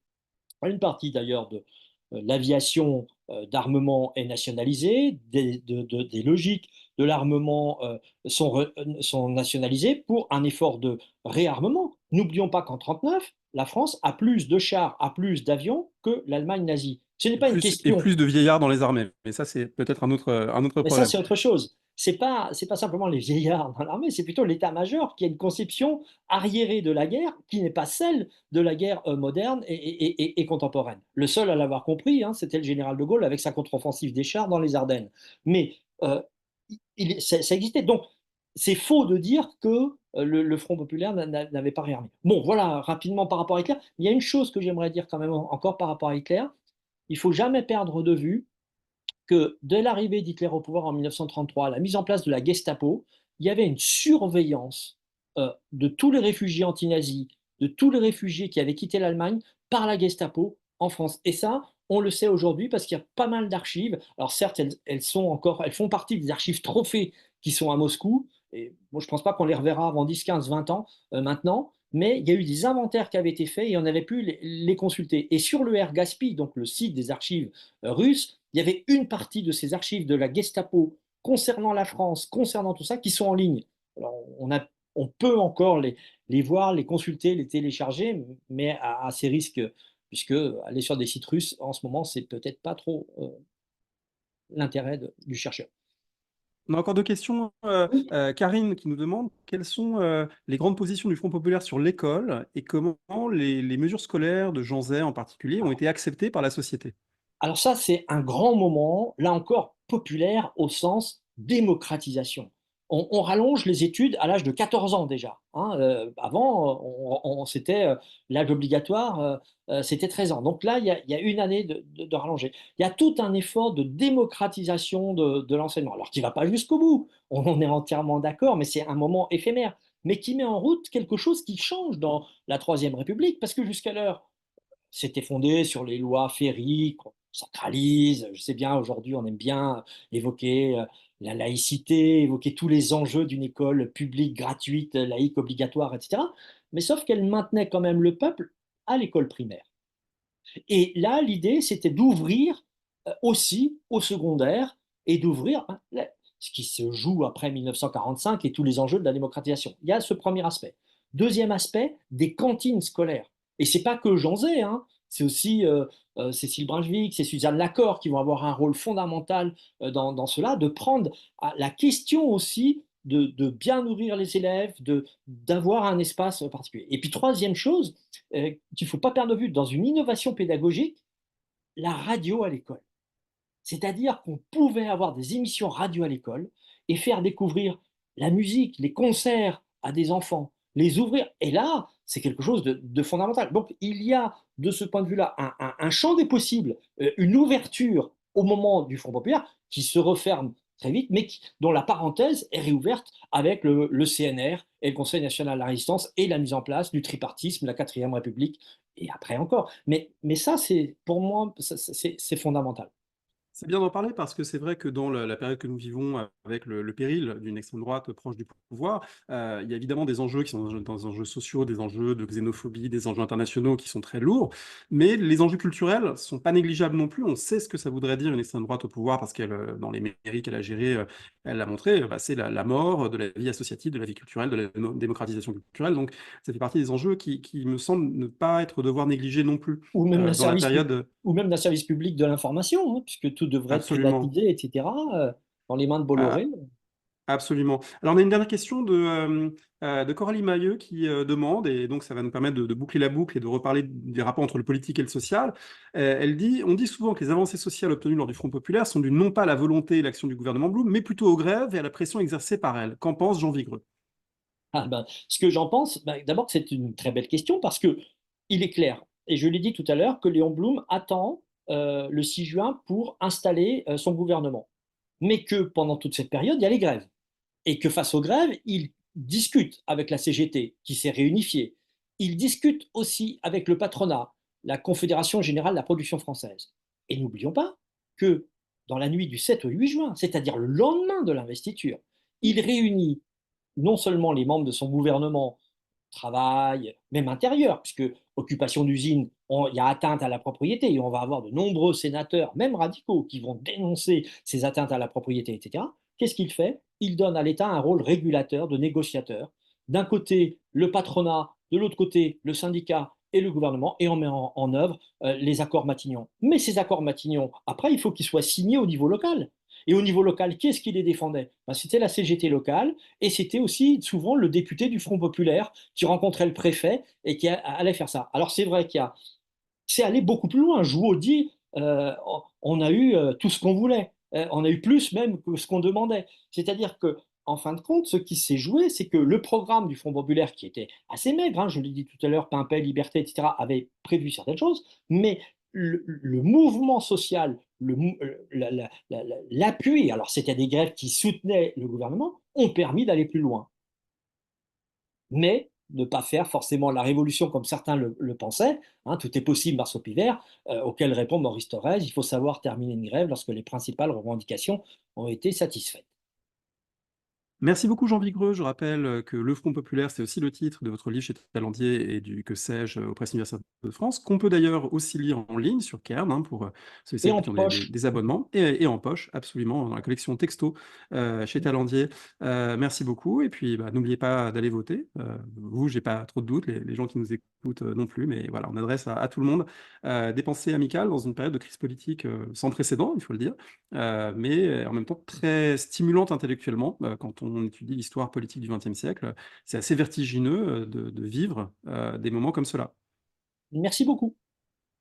Une partie d'ailleurs de l'aviation d'armement est nationalisée, des logiques de l'armement sont nationalisées pour un effort de réarmement. N'oublions pas qu'en 1939, la France a plus de chars, a plus d'avions que l'Allemagne nazie. Ce n'est pas une Et question. plus de vieillards dans les armées. Mais ça, c'est peut-être un autre Mais ça, problème. c'est autre chose. C'est pas simplement les vieillards dans l'armée, c'est plutôt l'état-major qui a une conception arriérée de la guerre qui n'est pas celle de la guerre moderne et contemporaine. Le seul à l'avoir compris, hein, c'était le général de Gaulle avec sa contre-offensive des chars dans les Ardennes. Mais ça existait. Donc, c'est faux de dire que le Front populaire n'avait pas réarmé. Bon, voilà, rapidement par rapport à Hitler. Il y a une chose que j'aimerais dire quand même encore par rapport à Hitler. Il faut jamais perdre de vue que dès l'arrivée d'Hitler au pouvoir en 1933, la mise en place de la Gestapo, il y avait une surveillance de tous les réfugiés anti-nazis, de tous les réfugiés qui avaient quitté l'Allemagne par la Gestapo en France. Et ça, on le sait aujourd'hui parce qu'il y a pas mal d'archives. Alors certes, elles font partie des archives trophées qui sont à Moscou. Et moi, je ne pense pas qu'on les reverra avant 10, 15, 20 ans maintenant. Mais il y a eu des inventaires qui avaient été faits et on avait pu les consulter. Et sur le RGASPI, donc le site des archives russes, il y avait une partie de ces archives de la Gestapo concernant la France, concernant tout ça, qui sont en ligne. Alors, on peut encore les voir, les consulter, les télécharger, mais à ces risques, puisque aller sur des sites russes, en ce moment, c'est peut-être pas trop l'intérêt du chercheur. On a encore deux questions. Oui. Karine qui nous demande quelles sont les grandes positions du Front populaire sur l'école et comment les mesures scolaires de Jean Zay en particulier ont été acceptées par la société. Alors ça, c'est un grand moment, là encore, populaire au sens démocratisation. On rallonge les études à l'âge de 14 ans déjà, hein. Avant, c'était l'âge obligatoire, c'était 13 ans. Donc là, il y a une année de rallongée. Il y a tout un effort de démocratisation de l'enseignement. Alors qui ne va pas jusqu'au bout, on en est entièrement d'accord, mais c'est un moment éphémère, mais qui met en route quelque chose qui change dans la Troisième République, parce que jusqu'alors, c'était fondé sur les lois Ferry, qu'on sacralise. Je sais bien, aujourd'hui, on aime bien évoquer la laïcité, évoquer tous les enjeux d'une école publique, gratuite, laïque, obligatoire, etc. Mais sauf qu'elle maintenait quand même le peuple à l'école primaire. Et là, l'idée, c'était d'ouvrir aussi au secondaire et d'ouvrir ce qui se joue après 1945 et tous les enjeux de la démocratisation. Il y a ce premier aspect. Deuxième aspect, des cantines scolaires. Et c'est pas que Jean Zay, hein, c'est aussi Cécile Brunschvicg, c'est Suzanne Lacorre qui vont avoir un rôle fondamental dans cela, de prendre la question aussi de bien nourrir les élèves, d'avoir un espace particulier. Et puis troisième chose, qu'il ne faut pas perdre de vue dans une innovation pédagogique, la radio à l'école. C'est-à-dire qu'on pouvait avoir des émissions radio à l'école et faire découvrir la musique, les concerts à des enfants, les ouvrir. Et là, c'est quelque chose de fondamental. Donc, il y a de ce point de vue-là un champ des possibles, une ouverture au moment du Front populaire qui se referme très vite, mais dont la parenthèse est réouverte avec le CNR et le Conseil national de la résistance et la mise en place du tripartisme, la quatrième République, et après encore. Mais ça, c'est pour moi, c'est fondamental. C'est bien d'en parler parce que c'est vrai que dans la période que nous vivons avec le péril d'une extrême droite proche du pouvoir, il y a évidemment des enjeux qui sont des enjeux sociaux, des enjeux de xénophobie, des enjeux internationaux qui sont très lourds, mais les enjeux culturels sont pas négligeables non plus. On sait ce que ça voudrait dire une extrême droite au pouvoir parce qu'elle, dans les mairies qu'elle a gérées, elle l'a montré, bah, c'est la mort de la vie associative, de la vie culturelle, de la démocratisation culturelle. Donc ça fait partie des enjeux qui me semblent ne pas être devoir négligés non plus ou même d'un dans la service, période. ou même d'un service public de l'information, hein, puisque tout devrait être Absolument. privatisé, etc., dans les mains de Ah, Bolloré. absolument. Alors, on a une dernière question de Coralie Mailleux qui demande, et donc ça va nous permettre de boucler la boucle et de reparler des rapports entre le politique et le social. Elle dit, on dit souvent que les avancées sociales obtenues lors du Front populaire sont dues non pas à la volonté et l'action du gouvernement Blum, mais plutôt aux grèves et à la pression exercée par elle. Qu'en pense Jean Vigreux? Ah ben, ce que j'en pense, ben, d'abord, c'est une très belle question parce que il est clair, et je l'ai dit tout à l'heure, que Léon Blum attend le 6 juin pour installer son gouvernement. Mais que pendant toute cette période, il y a les grèves. et que face aux grèves, il discute avec la CGT, qui s'est réunifiée. Il discute aussi avec le patronat, la Confédération générale de la production française. Et n'oublions pas que dans la nuit du 7 au 8 juin, c'est-à-dire le lendemain de l'investiture, il réunit non seulement les membres de son gouvernement, travail, même intérieur, puisque occupation d'usine, il y a atteinte à la propriété, et on va avoir de nombreux sénateurs, même radicaux, qui vont dénoncer ces atteintes à la propriété, etc. Qu'est-ce qu'il fait? Il donne à l'État un rôle régulateur, de négociateur. D'un côté, le patronat, de l'autre côté, le syndicat et le gouvernement, et on met en œuvre les accords Matignon. Mais ces accords Matignon, après, il faut qu'ils soient signés au niveau local. Et au niveau local, qui est-ce qui les défendait? Ben, c'était la CGT locale, et c'était aussi souvent le député du Front populaire qui rencontrait le préfet et qui allait faire ça. Alors c'est vrai c'est allé beaucoup plus loin. Jouot dit, on a eu tout ce qu'on voulait. On a eu plus même que ce qu'on demandait. C'est-à-dire que, en fin de compte, ce qui s'est joué, c'est que le programme du Front populaire, qui était assez maigre, hein, je l'ai dit tout à l'heure, pain, paix, liberté, etc., avait prévu certaines choses, mais le mouvement social, l'appui, alors c'était des grèves qui soutenaient le gouvernement, ont permis d'aller plus loin. Mais ne pas faire forcément la révolution comme certains le pensaient, hein, tout est possible, Marceau Pivert, auquel répond Maurice Thorez, il faut savoir terminer une grève lorsque les principales revendications ont été satisfaites. Merci beaucoup Jean Vigreux. Je rappelle que Le Front populaire, c'est aussi le titre de votre livre chez Talandier et du Que sais-je aux presses universitaires de France, qu'on peut d'ailleurs aussi lire en ligne sur Cairn, hein, pour ceux et Et celles en qui ont poche, des abonnements, et en poche, absolument, dans la collection texto chez Talandier. Merci beaucoup, et puis bah, n'oubliez pas d'aller voter. Vous, j'ai pas trop de doutes, les gens qui nous écoutent non plus, mais voilà, on adresse à tout le monde des pensées amicales dans une période de crise politique sans précédent, il faut le dire, mais en même temps très stimulante intellectuellement. Quand on étudie l'histoire politique du XXe siècle, c'est assez vertigineux de vivre des moments comme cela. merci beaucoup.